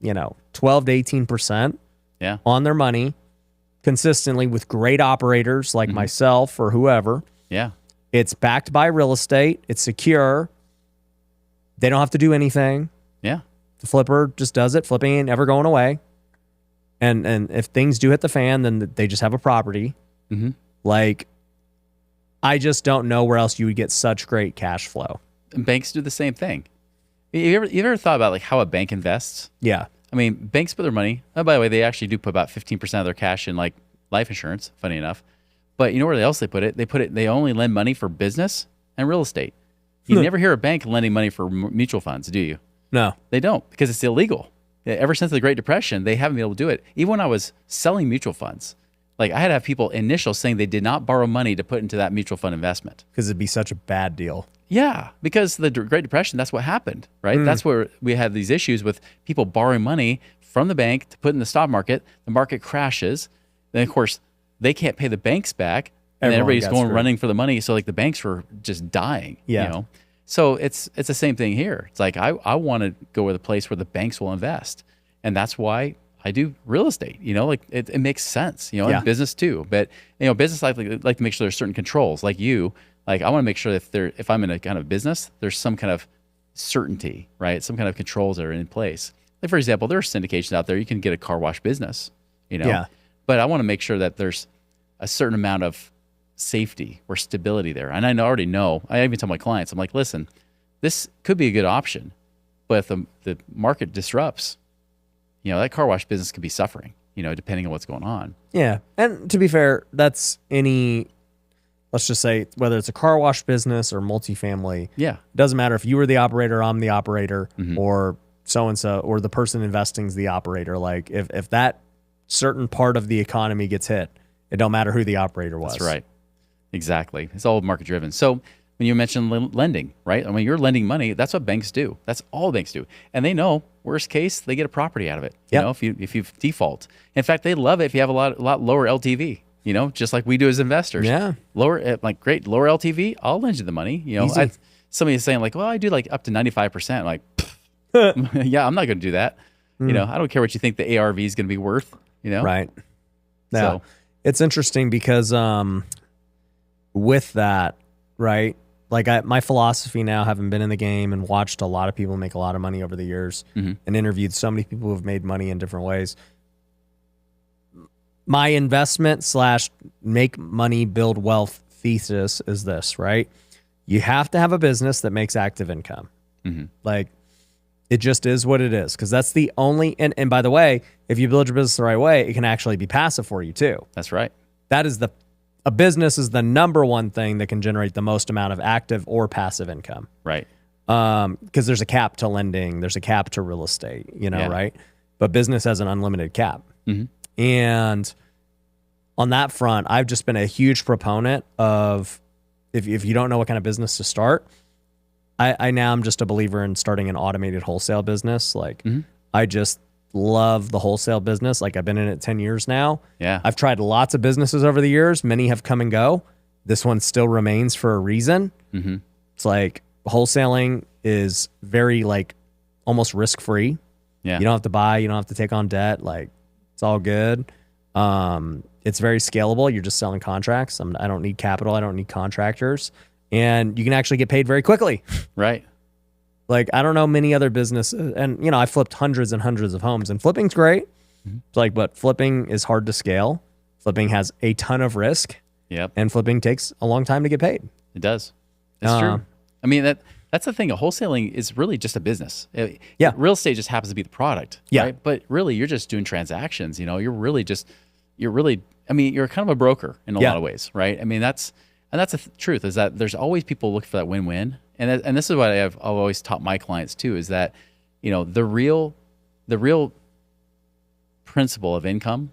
12 to 18% on their money consistently with great operators like mm-hmm. myself or whoever. Yeah. It's backed by real estate. It's secure. They don't have to do anything. Yeah. The flipper just does it. Flipping ain't ever going away. And if things do hit the fan, then they just have a property. Mm-hmm. Like, I just don't know where else you would get such great cash flow. And banks do the same thing. You ever thought about like how a bank invests? Yeah. I mean, banks put their money. Oh, by the way, they actually do put about 15% of their cash in like life insurance, funny enough. But you know where else they put it? They only lend money for business and real estate. You never hear a bank lending money for mutual funds, do you? No. They don't, because it's illegal. ever since the Great Depression, they haven't been able to do it. Even when I was selling mutual funds, like I had to have people initial saying they did not borrow money to put into that mutual fund investment. Because it'd be such a bad deal. Yeah, because the Great Depression, that's what happened, right? That's where we had these issues with people borrowing money from the bank to put in the stock market. The market crashes. Then, of course, they can't pay the banks back. And everybody's going running for the money. So, like, the banks were just dying, you know? So it's the same thing here. It's like I want to go with a place where the banks will invest. And that's why I do real estate, you know, like it makes sense, you know, and business too. But, you know, business, I like to make sure there's certain controls like you. Like I want to make sure that if I'm in a kind of business, there's some kind of certainty, right? Some kind of controls that are in place. Like for example, there are syndications out there. You can get a car wash business, you know, but I want to make sure that there's a certain amount of safety or stability there. And I already know, I even tell my clients, I'm like, listen, this could be a good option, but if the market disrupts, you know, that car wash business could be suffering, you know, depending on what's going on. Yeah. And to be fair, that's let's just say whether it's a car wash business or multifamily. Yeah. It doesn't matter if you were the operator, I'm the operator, or so-and-so, or the person investing is the operator. Like if that certain part of the economy gets hit, it don't matter who the operator was. That's right. Exactly. It's all market driven. So when you mentioned lending, right? I mean, you're lending money. That's what banks do. That's all banks do. And they know, worst case, they get a property out of it. You know, if you default. In fact, they love it if you have a lot lower LTV, you know, just like we do as investors. Yeah. Lower, like great, lower LTV, I'll lend you the money. You know, somebody is saying like, well, I do like up to 95%. Like, yeah, I'm not going to do that. You know, I don't care what you think the ARV is going to be worth, you know? Right. Yeah. So it's interesting because with that, right? Like my philosophy now, having been in the game and watched a lot of people make a lot of money over the years and interviewed so many people who have made money in different ways. My investment / make money, build wealth thesis is this, right? You have to have a business that makes active income. Like it just is what it is. Because that's the only, and by the way, if you build your business the right way, it can actually be passive for you too. That's right. That is a business is the number one thing that can generate the most amount of active or passive income. Right. Because there's a cap to lending, there's a cap to real estate, you know, right? But business has an unlimited cap. And on that front, I've just been a huge proponent of if you don't know what kind of business to start, I now am just a believer in starting an automated wholesale business. Like I just love the wholesale business. Like I've been in it 10 years now. Yeah. I've tried lots of businesses over the years. Many have come and go. This one still remains for a reason. It's like wholesaling is very like almost risk-free. Yeah. You don't have to buy, you don't have to take on debt. Like it's all good. It's very scalable. You're just selling contracts. I don't need capital. I don't need contractors. And you can actually get paid very quickly. Right. Like, I don't know many other businesses. And, you know, I flipped hundreds and hundreds of homes. And flipping's great. It's like, but flipping is hard to scale. Flipping has a ton of risk. Yep. And flipping takes a long time to get paid. It does. It's true. I mean, that's the thing. Wholesaling is really just a business. Real estate just happens to be the product. Yeah. Right? But really, you're just doing transactions. You know, you're kind of a broker in a lot of ways, right? I mean, that's the truth is that there's always people looking for that win-win. And this is what I've always taught my clients too, is that, you know, the real principle of income,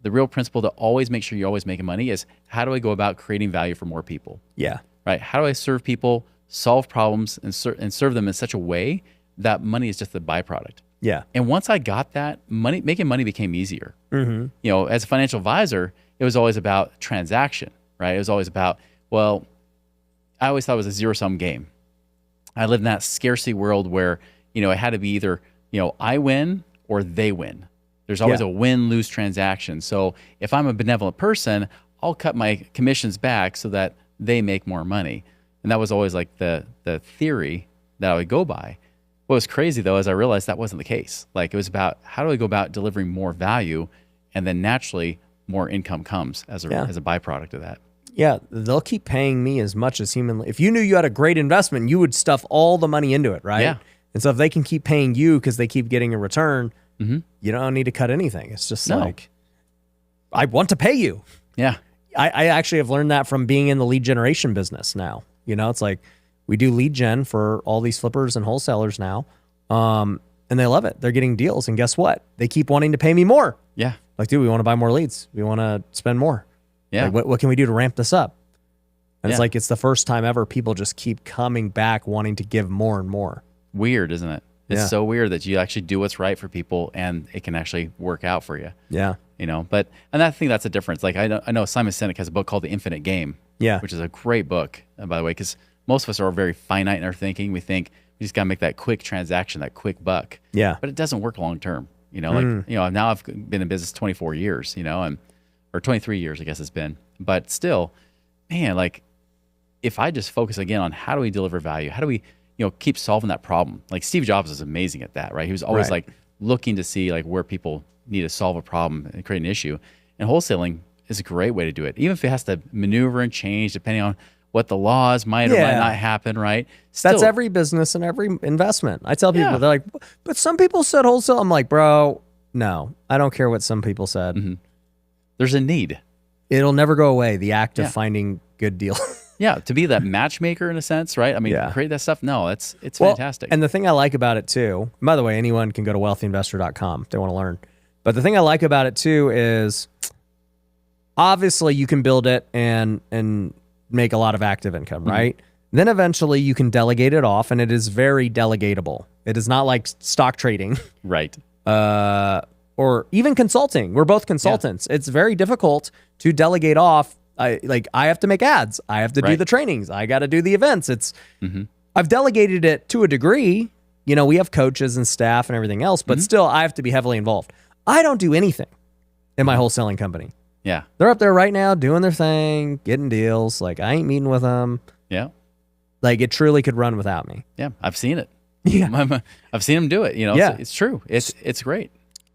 the real principle to always make sure you're always making money is how do I go about creating value for more people? Yeah. Right. How do I serve people, solve problems, and serve them in such a way that money is just the byproduct? Yeah. And once I got that, making money became easier. You know, as a financial advisor, it was always about transaction, right? It was always about, well, I always thought it was a zero-sum game. I lived in that scarcity world where, you know, it had to be either, you know, I win or they win. There's always a win-lose transaction. So if I'm a benevolent person, I'll cut my commissions back so that they make more money. And that was always like the theory that I would go by. What was crazy though is I realized that wasn't the case. Like it was about how do I go about delivering more value, and then naturally more income comes as a byproduct of that. Yeah, they'll keep paying me as much as humanly. If you knew you had a great investment, you would stuff all the money into it, right? Yeah. And so if they can keep paying you because they keep getting a return, you don't need to cut anything. It's just like, I want to pay you. Yeah. I actually have learned that from being in the lead generation business now. You know, it's like we do lead gen for all these flippers and wholesalers now. and they love it. They're getting deals. And guess what? They keep wanting to pay me more. Yeah. Like, dude, we want to buy more leads. We want to spend more. Yeah. Like, what can we do to ramp this up? And it's Yeah. like, it's the first time ever people just keep coming back wanting to give more and more. Weird, isn't it? It's Yeah. so weird that you actually do what's right for people and it can actually work out for you. Yeah. You know, but, and I think that's a difference. Like I know Simon Sinek has a book called The Infinite Game. Yeah. Which is a great book, by the way, because most of us are very finite in our thinking. We think we just got to make that quick transaction, that quick buck. Yeah. But it doesn't work long term. You know, like, you know, now I've been in business 24 years, you know, or 23 years, I guess it's been. But still, man, like if I just focus again on how do we deliver value? How do we, you know, keep solving that problem? Like Steve Jobs is amazing at that, right? He was always like looking to see like where people need to solve a problem and create an issue. And wholesaling is a great way to do it. Even if it has to maneuver and change depending on what the laws might or might not happen, right? Still, that's every business and every investment. I tell people, Yeah. they're like, but some people said wholesale. I'm like, bro, no, I don't care what some people said. there's a need. It'll never go away. The act of finding good deals. Yeah, to be that matchmaker in a sense, right? I mean, create that stuff. No, it's fantastic. And the thing I like about it too, by the way, anyone can go to wealthyinvestor.com if they want to learn. But the thing I like about it too is obviously you can build it and make a lot of active income, right? Then eventually you can delegate it off, and it is very delegatable. It is not like stock trading. Right. Or even consulting. We're both consultants. It's very difficult to delegate off. I have to make ads. I have to do the trainings. I got to do the events. I've delegated it to a degree. You know, we have coaches and staff and everything else, but still I have to be heavily involved. I don't do anything in my wholesaling company. Yeah. They're up there right now doing their thing, getting deals. Like I ain't meeting with them. Yeah. Like it truly could run without me. Yeah. I've seen it. Yeah. I've seen them do it. You know, Yeah. it's true. It's great.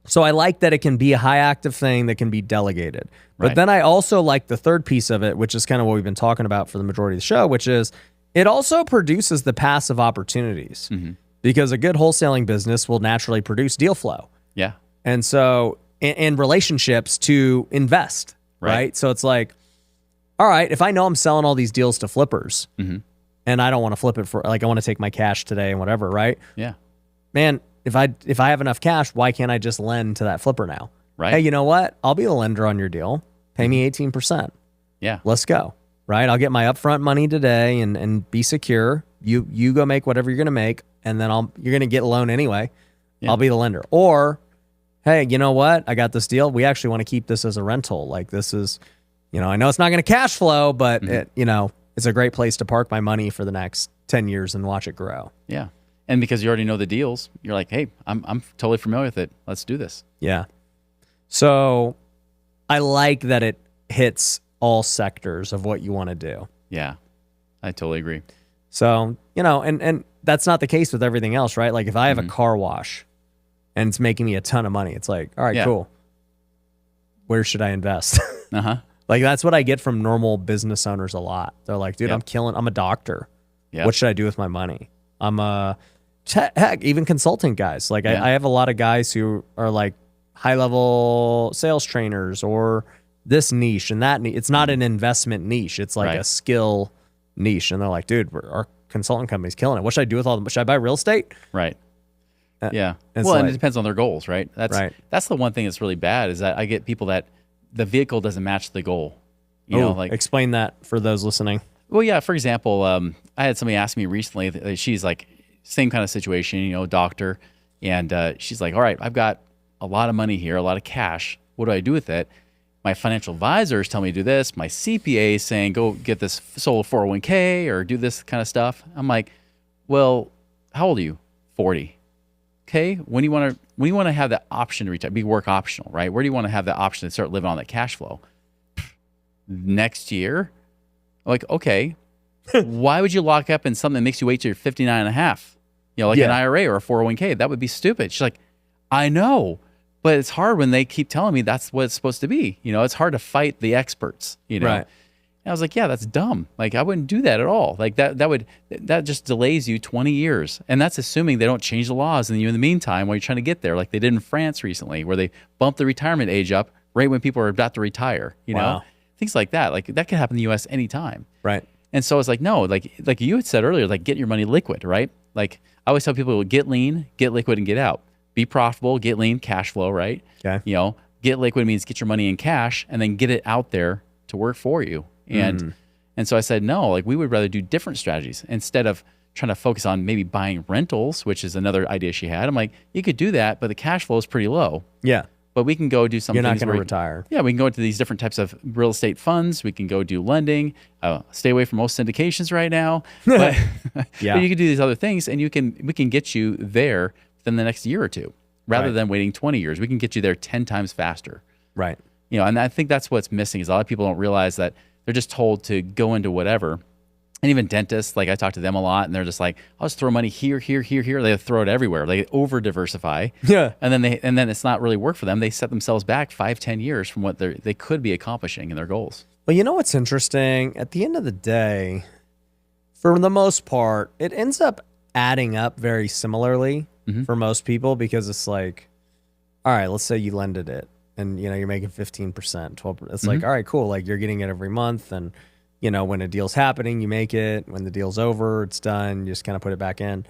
So I like that it can be a high active thing that can be delegated. But Right. then I also like the third piece of it, which is kind of what we've been talking about for the majority of the show, which is it also produces the passive opportunities because a good wholesaling business will naturally produce deal flow. Yeah. And so, and relationships to invest, right? So it's like, all right, if I know I'm selling all these deals to flippers and I don't want to flip it for, like, I want to take my cash today and whatever, right? Yeah. Man, if I have enough cash, why can't I just lend to that flipper now? Right. Hey, you know what? I'll be the lender on your deal. Pay me 18%. Yeah. Let's go. Right? I'll get my upfront money today and be secure. You go make whatever you're going to make, and then you're going to get a loan anyway. Yeah. I'll be the lender. Or, hey, you know what? I got this deal. We actually want to keep this as a rental. Like this is, you know, I know it's not going to cash flow, but it's a great place to park my money for the next 10 years and watch it grow. Yeah. And because you already know the deals, you're like, hey, I'm totally familiar with it. Let's do this. Yeah. So I like that it hits all sectors of what you want to do. Yeah. I totally agree. So, you know, and that's not the case with everything else, right? Like if I have a car wash and it's making me a ton of money, it's like, all right, cool. Where should I invest? Like that's what I get from normal business owners a lot. They're like, dude, I'm a doctor. What should I do with my money? Heck, even consulting guys. Like I have a lot of guys who are like high level sales trainers or this niche and that niche. It's not an investment niche. It's like a skill niche. And they're like, dude, our consulting company's killing it. What should I do with all them? Should I buy real estate? Right. Yeah. It's Well, and like- it depends on their goals, right? That's the one thing that's really bad is that I get people that the vehicle doesn't match the goal. You know, like explain that for those listening. Well, yeah. For example, I had somebody ask me recently that she's like same kind of situation, you know, doctor, and she's like, "All right, I've got a lot of money here, a lot of cash. What do I do with it?" My financial advisors tell me to do this. My CPA is saying go get this solo 401k or do this kind of stuff. I'm like, "Well, how old are you? 40. Okay. When do you want to have that option to retire? Be work optional, right? Where do you want to have that option to start living on that cash flow? Next year." Like, okay, why would you lock up in something that makes you wait till you're 59 and a half? You know, like an IRA or a 401k. That would be stupid. She's like, I know, but it's hard when they keep telling me that's what it's supposed to be. You know, it's hard to fight the experts, you know? Right. And I was like, yeah, that's dumb. Like, I wouldn't do that at all. Like that just delays you 20 years. And that's assuming they don't change the laws in the meantime while you're trying to get there. Like they did in France recently, where they bumped the retirement age up right when people are about to retire, you know? Things like that. Like that could happen in the US anytime. Right. And so it's like, no, like you had said earlier, like get your money liquid, right? Like I always tell people, get lean, get liquid, and get out. Be profitable, get lean, cash flow, right? Okay. You know, get liquid means get your money in cash and then get it out there to work for you. And so I said, no, like we would rather do different strategies instead of trying to focus on maybe buying rentals, which is another idea she had. I'm like, you could do that, but the cash flow is pretty low. Yeah. But we can go do some You're not things going to where retire. Yeah, we can go into these different types of real estate funds. We can go do lending. Stay away from most syndications right now. But, Yeah. but you can do these other things, and we can get you there within the next year or two, rather than waiting 20 years. We can get you there 10 times faster. Right. You know, and I think that's what's missing is a lot of people don't realize that they're just told to go into whatever. And even dentists, like I talk to them a lot, and they're just like, I'll just throw money here, here, here, here. They throw it everywhere. They over diversify. Yeah. And then it's not really work for them. They set themselves back 5-10 years from what they could be accomplishing in their goals. Well, you know what's interesting? At the end of the day, for the most part, it ends up adding up very similarly for most people, because it's like, all right, let's say you lended it and you're making 15%, 12%. It's like, all right, cool. Like you're getting it every month, and when a deal's happening, you make it. When the deal's over, it's done. You just kind of put it back in.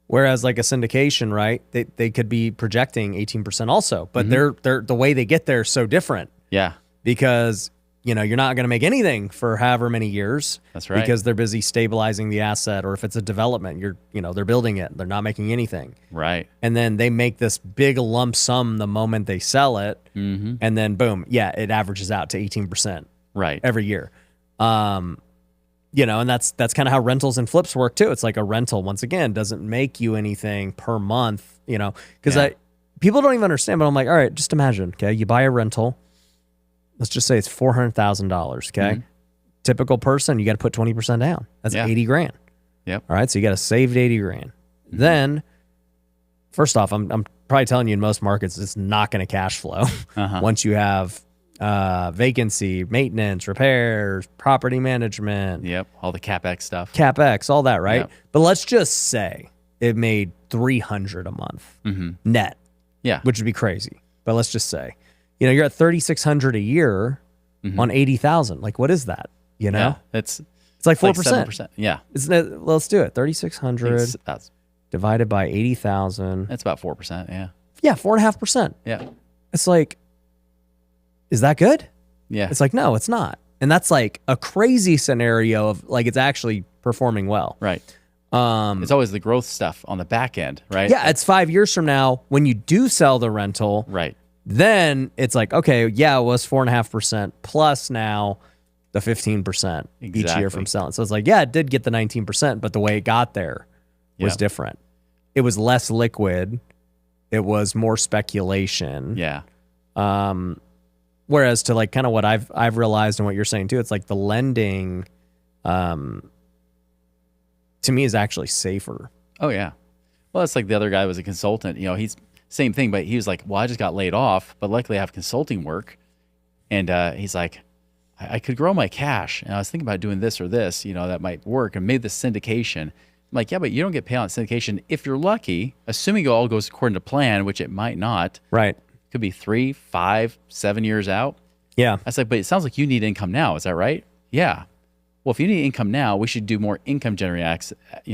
Whereas like a syndication, right? They could be projecting 18% also, but they're the way they get there is so different. Yeah. Because you're not going to make anything for however many years. That's right. Because they're busy stabilizing the asset, or if it's a development, they're building it. They're not making anything. Right. And then they make this big lump sum the moment they sell it, and then boom, it averages out to 18%. Right. Every year. And that's kind of how rentals and flips work too. It's like a rental, once again, doesn't make you anything per month, because people don't even understand, but I'm like, all right, just imagine, okay, you buy a rental. Let's just say it's $400,000. Okay. Typical person, you got to put 20% down. That's 80 grand. Yep. All right. So you got to save 80 grand. Then first off, I'm probably telling you in most markets, it's not going to cash flow once you have vacancy, maintenance, repairs, property management. Yep. All the CapEx stuff. CapEx, all that, right? Yep. But let's just say it made $300 a month net. Yeah. Which would be crazy. But let's just say, you're at $3,600 a year on 80,000. Like, what is that? Yeah. It's like 4%. Like 7%. Yeah. Let's do it. 3,600 divided by 80,000. That's about 4%. Yeah. Yeah. 4.5%. Yeah. It's like, is that good? Yeah. It's like, no, it's not. And that's like a crazy scenario of like, it's actually performing well. Right. It's always the growth stuff on the back end, right? Yeah. It's 5 years from now when you do sell the rental. Right. Then it's like, okay, yeah, it was 4.5% plus now the 15% each year from selling. So it's like, yeah, it did get the 19%, but the way it got there was different. It was less liquid. It was more speculation. Yeah. Whereas to like kind of what I've realized and what you're saying too, it's like the lending, to me is actually safer. Oh yeah. Well, it's like the other guy was a consultant. He's same thing, but he was like, well, I just got laid off, but luckily I have consulting work. And he's like, I could grow my cash. And I was thinking about doing this or this, that might work, and made the syndication. I'm like, yeah, but you don't get paid on syndication if you're lucky, assuming it all goes according to plan, which it might not. Right. Could be 3, 5, 7 years out. Yeah. I was like, but it sounds like you need income now. Is that right? Yeah. Well, if you need income now, we should do more income generating,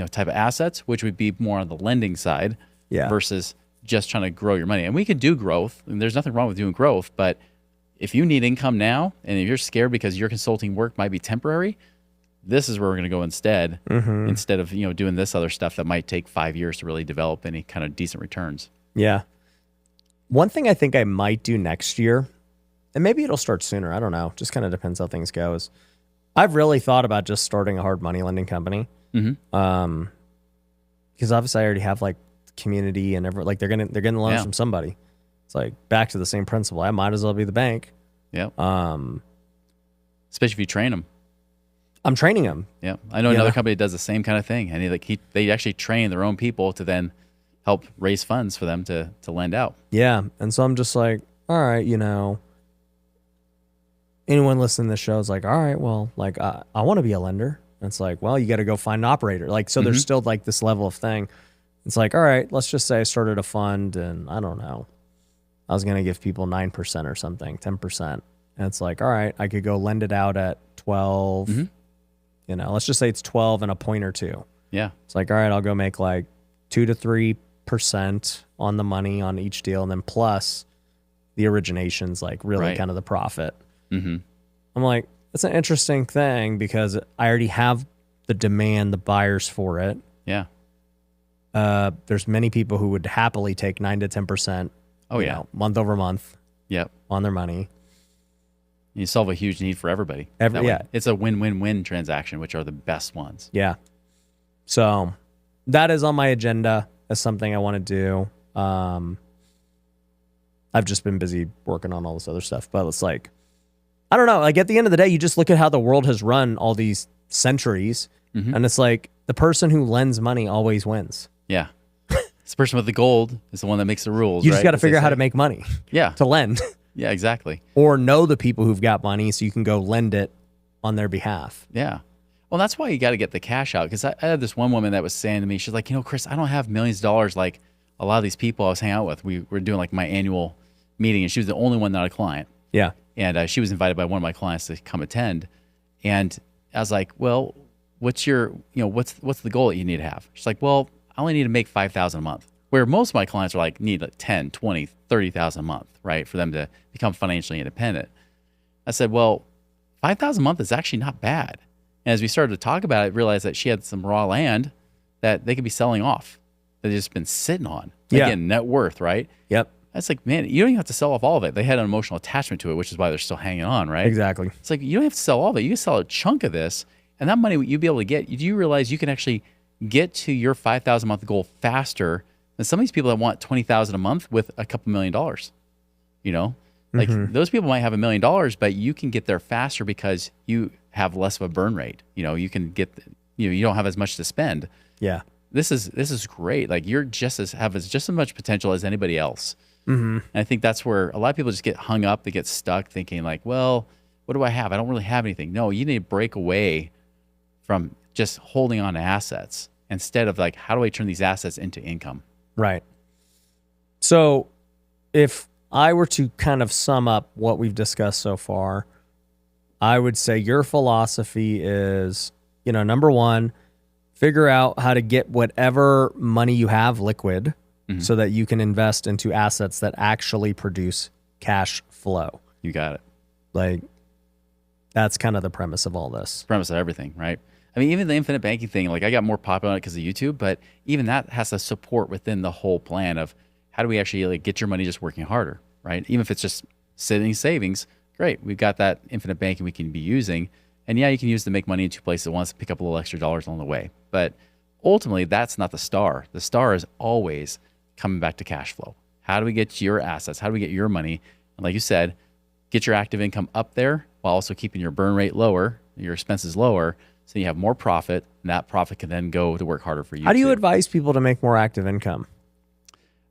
type of assets, which would be more on the lending side versus just trying to grow your money. And we could do growth, and there's nothing wrong with doing growth, but if you need income now, and if you're scared because your consulting work might be temporary, this is where we're going to go instead of, doing this other stuff that might take 5 years to really develop any kind of decent returns. Yeah. One thing I think I might do next year, and maybe it'll start sooner, I don't know, just kind of depends how things go, is I've really thought about just starting a hard money lending company. Because obviously I already have like community and like they're getting loans from somebody. It's like back to the same principle. I might as well be the bank. Yeah. Especially if you train them. I'm training them. Yeah. I know another company does the same kind of thing. And they actually train their own people to then help raise funds for them to lend out. Yeah. And so I'm just like, all right, anyone listening to this show is like, all right, well, like I want to be a lender. And it's like, well, you got to go find an operator. Like, so there's still like this level of thing. It's like, all right, let's just say I started a fund and I don't know, I was going to give people 9% or something, 10%. And it's like, all right, I could go lend it out at 12, let's just say it's 12 and a point or two. Yeah. It's like, all right, I'll go make like 2 to 3% on the money on each deal, and then plus the originations, like really kind of the profit. I'm like, that's an interesting thing because I already have the demand, the buyers for it. Yeah. There's many people who would happily take 9 to 10%. Month over month. Yep. On their money. You solve a huge need for everybody. It's a win-win-win transaction, which are the best ones. Yeah. So that is on my agenda as something I want to do. I've just been busy working on all this other stuff, but it's like, I don't know. Like at the end of the day, you just look at how the world has run all these centuries, and it's like the person who lends money always wins. Yeah. This person with the gold is the one that makes the rules. You just got to figure out how to make money. Yeah. To lend. Yeah, exactly. Or know the people who've got money so you can go lend it on their behalf. Yeah. Well, that's why you got to get the cash out. Because I had this one woman that was saying to me, she's like, Chris, I don't have millions of dollars like a lot of these people I was hanging out with. We were doing like my annual meeting, and she was the only one, not a client. Yeah. And she was invited by one of my clients to come attend. And I was like, well, what's your, what's the goal that you need to have? She's like, well, I only need to make $5,000 a month. Where most of my clients are like, need like 10, 20, 30,000 a month, right? For them to become financially independent. I said, well, 5,000 a month is actually not bad. And as we started to talk about it, I realized that she had some raw land that they could be selling off that they've just been sitting on. Again, net worth, right? Yep. I was like, man, you don't even have to sell off all of it. They had an emotional attachment to it, which is why they're still hanging on, right? Exactly. It's like, you don't have to sell all of it. You can sell a chunk of this, and that money you'll be able to get. Do you realize you can actually get to your 5,000 a month goal faster than some of these people that want 20,000 a month with a couple $1 million? Like those people might have $1 million, but you can get there faster because you have less of a burn rate. You can get, you don't have as much to spend. Yeah. This is great. Like you're just as much potential as anybody else. And I think that's where a lot of people just get hung up. They get stuck thinking like, well, what do I have? I don't really have anything. No, you need to break away from just holding on to assets instead of like, how do I turn these assets into income? Right. So if I were to kind of sum up what we've discussed so far, I would say your philosophy is, number one, figure out how to get whatever money you have liquid so that you can invest into assets that actually produce cash flow. You got it. Like, that's kind of the premise of all this. Premise of everything, right? I mean, even the infinite banking thing, like I got more popular on it because of YouTube, but even that has to support within the whole plan of how do we actually like get your money just working harder, right? Even if it's just sitting savings, great. We've got that infinite banking we can be using. And yeah, you can use to make money in two places at once, pick up a little extra dollars along the way. But ultimately, that's not the star. The star is always coming back to cash flow. How do we get your assets? How do we get your money? And like you said, get your active income up there while also keeping your burn rate lower, your expenses lower, so you have more profit, and that profit can then go to work harder for you. How do you advise people to make more active income?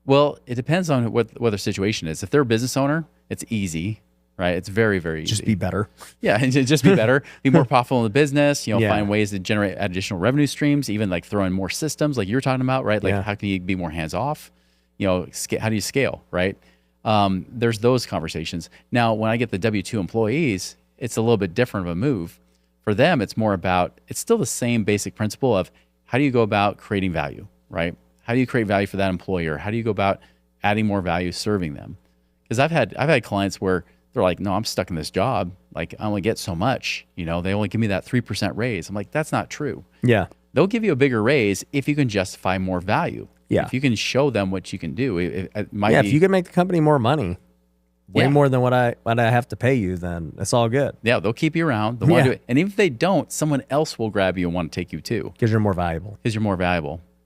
Well, it depends on what their situation is. If they're a business owner, it's easy, right? It's very, very easy. Just be better. Yeah, just be better. Be more profitable in the business. Find ways to generate additional revenue streams, even like throw in more systems like you were talking about, right? Like how can you be more hands-off? How do you scale, right? There's those conversations. Now, when I get the W-2 employees, it's a little bit different of a move. For them, it's more about, it's still the same basic principle of how do you go about creating value, right? How do you create value for that employer? How do you go about adding more value, serving them? Because I've had clients where they're like, no, I'm stuck in this job. Like I only get so much, they only give me that 3% raise. I'm like, that's not true. Yeah. They'll give you a bigger raise if you can justify more value. Yeah. If you can show them what you can do. If you can make the company more money, way more than what I have to pay you, then it's all good. Yeah, they'll keep you around. They'll want to do it. And even if they don't, someone else will grab you and want to take you too. Because you're more valuable.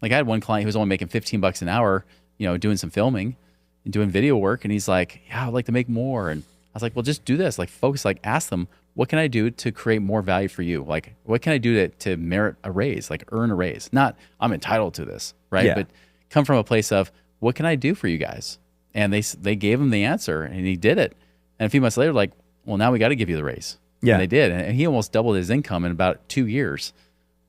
Like I had one client who was only making $15 an hour, doing some filming and doing video work. And he's like, yeah, I'd like to make more. And I was like, well, just do this. Like focus, like ask them, what can I do to create more value for you? Like, what can I do to merit a raise, like earn a raise? Not, I'm entitled to this, right? Yeah. But come from a place of, what can I do for you guys? And they gave him the answer and he did it. And a few months later, like, well, now we got to give you the raise. Yeah. And they did. And he almost doubled his income in about 2 years,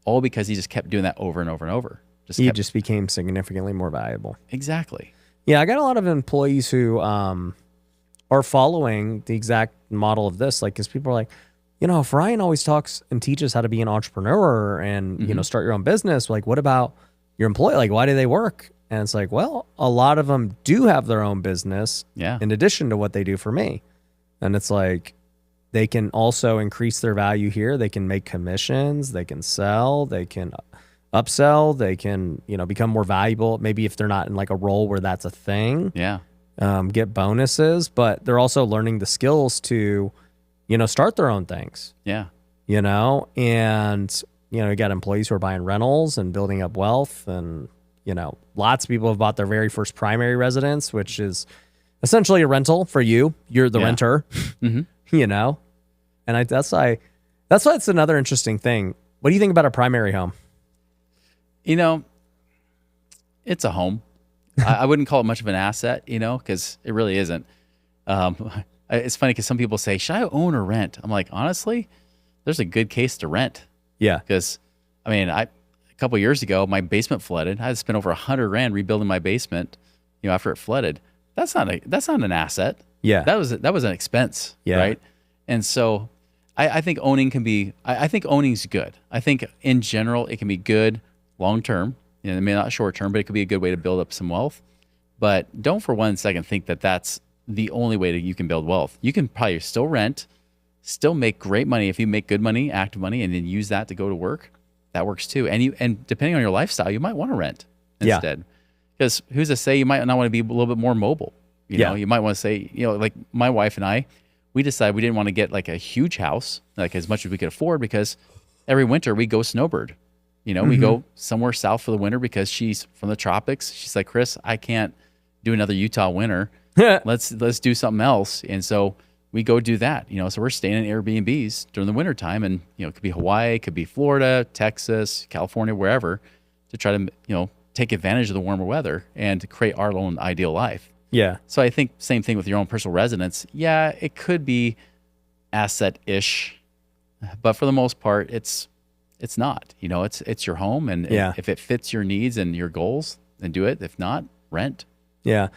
all because he just kept doing that over and over and over. He just became significantly more valuable. Exactly. Yeah, I got a lot of employees who are following the exact model of this. Like, because people are like, if Ryan always talks and teaches how to be an entrepreneur and, start your own business, like, what about your employee, like, why do they work? And it's like, well, a lot of them do have their own business in addition to what they do for me. And it's like, they can also increase their value here. They can make commissions. They can sell. They can upsell. They can, become more valuable. Maybe if they're not in like a role where that's a thing. Yeah. Get bonuses, but they're also learning the skills to, start their own things. Yeah. And, you got employees who are buying rentals and building up wealth. And, lots of people have bought their very first primary residence, which is essentially a rental for you. You're the renter, and that's why it's another interesting thing. What do you think about a primary home? It's a home. I wouldn't call it much of an asset, because it really isn't. It's funny because some people say, should I own or rent? I'm like, honestly, there's a good case to rent. Yeah. Because, a couple of years ago, my basement flooded. I had to spend over $100,000 rebuilding my basement, after it flooded. That's not an asset. Yeah. That was an expense. Yeah. Right. And so I think owning I think owning's good. I think in general, it can be good long-term. Maybe not short-term, but it could be a good way to build up some wealth. But don't for 1 second think that that's the only way that you can build wealth. You can probably still rent, still make great money. If you make good money, active money, and then use that to go to work, that works too. And depending on your lifestyle, you might want to rent instead. Because who's to say you might not want to be a little bit more mobile? You might want to say, like my wife and I, we decided we didn't want to get like a huge house, like as much as we could afford, because every winter we go snowbird. We go somewhere south for the winter because she's from the tropics. She's like, Chris, I can't do another Utah winter. Let's do something else. And so we go do that. So we're staying in Airbnbs during the winter time, and it could be Hawaii, it could be Florida, Texas, California, wherever, to try to take advantage of the warmer weather and to create our own ideal life. Yeah. So I think same thing with your own personal residence. Yeah, it could be asset-ish, but for the most part, it's not. It's your home, and if it fits your needs and your goals, then do it. If not, rent. Yeah.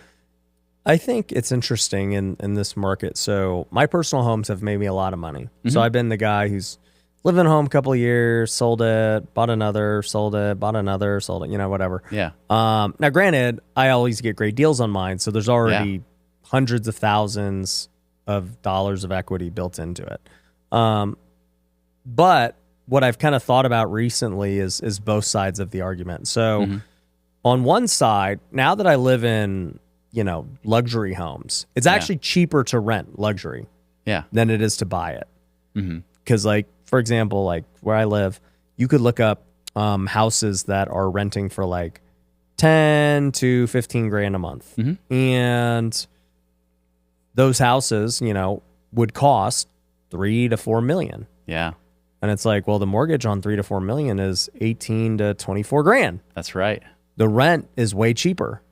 I think it's interesting in this market. So my personal homes have made me a lot of money. So I've been the guy who's lived in a home a couple of years, sold it, bought another, sold it, bought another, sold it, whatever. Yeah. Now, granted, I always get great deals on mine. So there's already hundreds of thousands of dollars of equity built into it. But what I've kind of thought about recently is both sides of the argument. So on one side, now that I live in, luxury homes, it's actually cheaper to rent luxury than it is to buy it. Because like, for example, like where I live, you could look up houses that are renting for like 10 to 15 grand a month. And those houses, would cost 3 to 4 million. Yeah. And it's like, well, the mortgage on 3 to 4 million is 18 to 24 grand. That's right. The rent is way cheaper.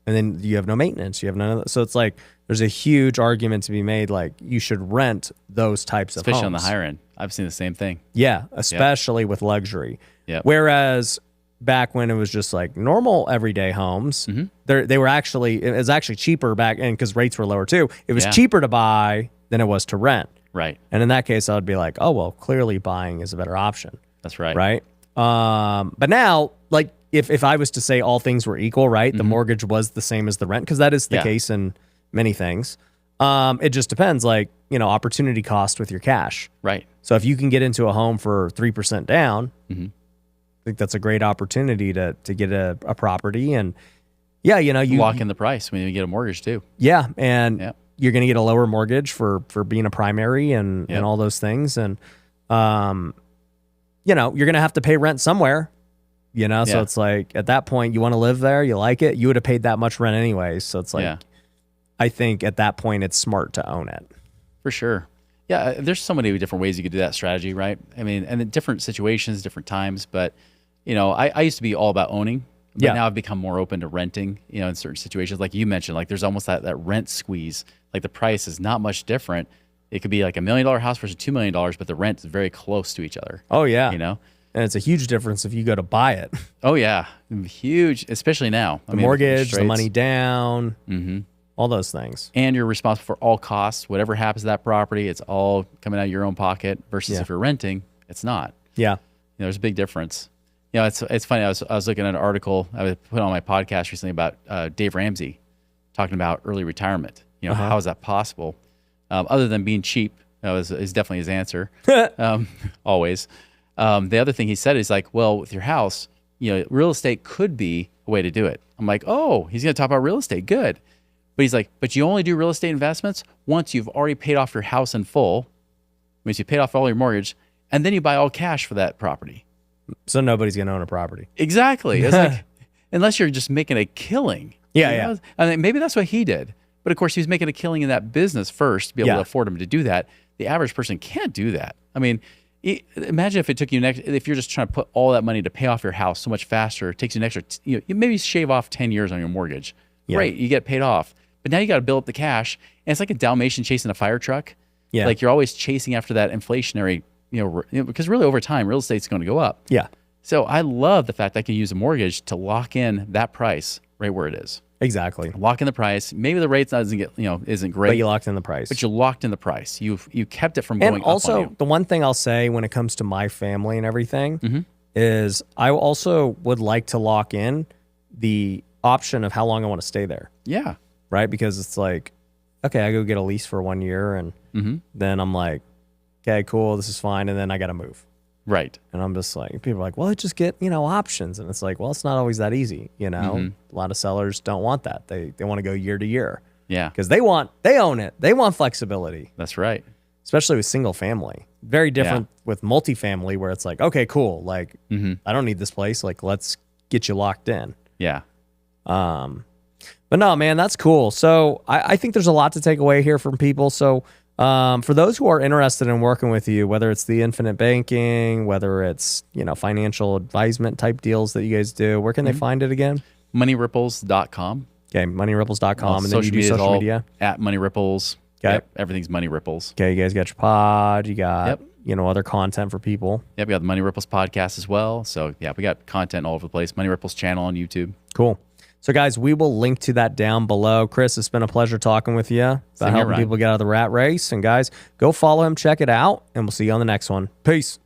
And then you have no maintenance. You have none of that. So it's like, there's a huge argument to be made. Like, you should rent those types of homes. Especially on the higher end. I've seen the same thing. Yeah. Especially with luxury. Yep. Whereas back when it was just like normal everyday homes, it was actually cheaper back then because rates were lower too. It was cheaper to buy than it was to rent. Right. And in that case, I would be like, oh, well, clearly buying is a better option. That's right. Right. But now, like, if I was to say all things were equal, right, the mortgage was the same as the rent, because that is the case in many things. It just depends, like, opportunity cost with your cash. Right. So if you can get into a home for 3% down, I think that's a great opportunity to get a property. And you lock in the price when you get a mortgage too. Yeah. And you're going to get a lower mortgage for being a primary and all those things. And, you're going to have to pay rent somewhere. So it's like, at that point, you want to live there, you like it, you would have paid that much rent anyways. So it's like, I think at that point, it's smart to own it. For sure. Yeah, there's so many different ways you could do that strategy, right? And in different situations, different times. But, I used to be all about owning. But now I've become more open to renting, in certain situations. Like you mentioned, like there's almost that rent squeeze. Like the price is not much different. It could be like $1 million house versus $2 million, but the rent is very close to each other. Oh, yeah. And it's a huge difference if you go to buy it. Oh, yeah. Huge, especially now. The mortgage, the money down, all those things. And you're responsible for all costs. Whatever happens to that property, it's all coming out of your own pocket versus if you're renting, it's not. Yeah. There's a big difference. You know, it's funny. I was looking at an article I was put on my podcast recently about Dave Ramsey talking about early retirement. You know, how is that possible? Other than being cheap, is definitely his answer. Always. The other thing he said is like, well, with your house, you know, real estate could be a way to do it. I'm like, oh, he's going to talk about real estate. Good. But he's like, but you only do real estate investments once you've already paid off your house in full, means you paid off all your mortgage, and then you buy all cash for that property. So nobody's going to own a property. Exactly. It's like, unless you're just making a killing. Yeah, you know? I mean, maybe that's what he did. But of course, he was making a killing in that business first to be able to afford him to do that. The average person can't do that. I mean, imagine if it took you if you're just trying to put all that money to pay off your house so much faster, it takes you an extra, you maybe shave off 10 years on your mortgage. Yeah. Great, you get paid off. But now you got to build up the cash. And it's like a Dalmatian chasing a fire truck. Yeah. Like you're always chasing after that inflationary, because really over time, real estate's going to go up. Yeah. So I love the fact that I can use a mortgage to lock in that price right where it is. Exactly. Lock in the price. Maybe the rates isn't great. But you locked in the price. But you locked in the price. You kept it from going up on you. And also, the one thing I'll say when it comes to my family and everything is I also would like to lock in the option of how long I want to stay there. Yeah. Right? Because it's like, okay, I go get a lease for 1 year and then I'm like, okay, cool, this is fine. And then I got to move. Right. And I'm just like, people are like, well, just get, options. And it's like, well, it's not always that easy. A lot of sellers don't want that. They want to go year to year. Yeah. Because they own it. They want flexibility. That's right. Especially with single family. Very different with multifamily where it's like, okay, cool. Like, I don't need this place. Like, let's get you locked in. Yeah. But no, man, that's cool. So I think there's a lot to take away here from people. So for those who are interested in working with you, whether it's the infinite banking, whether it's, financial advisement type deals that you guys do, where can they find it again? MoneyRipples.com. Okay, MoneyRipples.com. And then you do social media? At MoneyRipples. Okay. Yep, everything's Money Ripples. Okay, you guys got your pod. You got, other content for people. Yep, we got the Money Ripples podcast as well. So, yeah, we got content all over the place. Money Ripples channel on YouTube. Cool. So, guys, we will link to that down below. Chris, it's been a pleasure talking with you about helping people get out of the rat race. And, guys, go follow him, check it out, and we'll see you on the next one. Peace.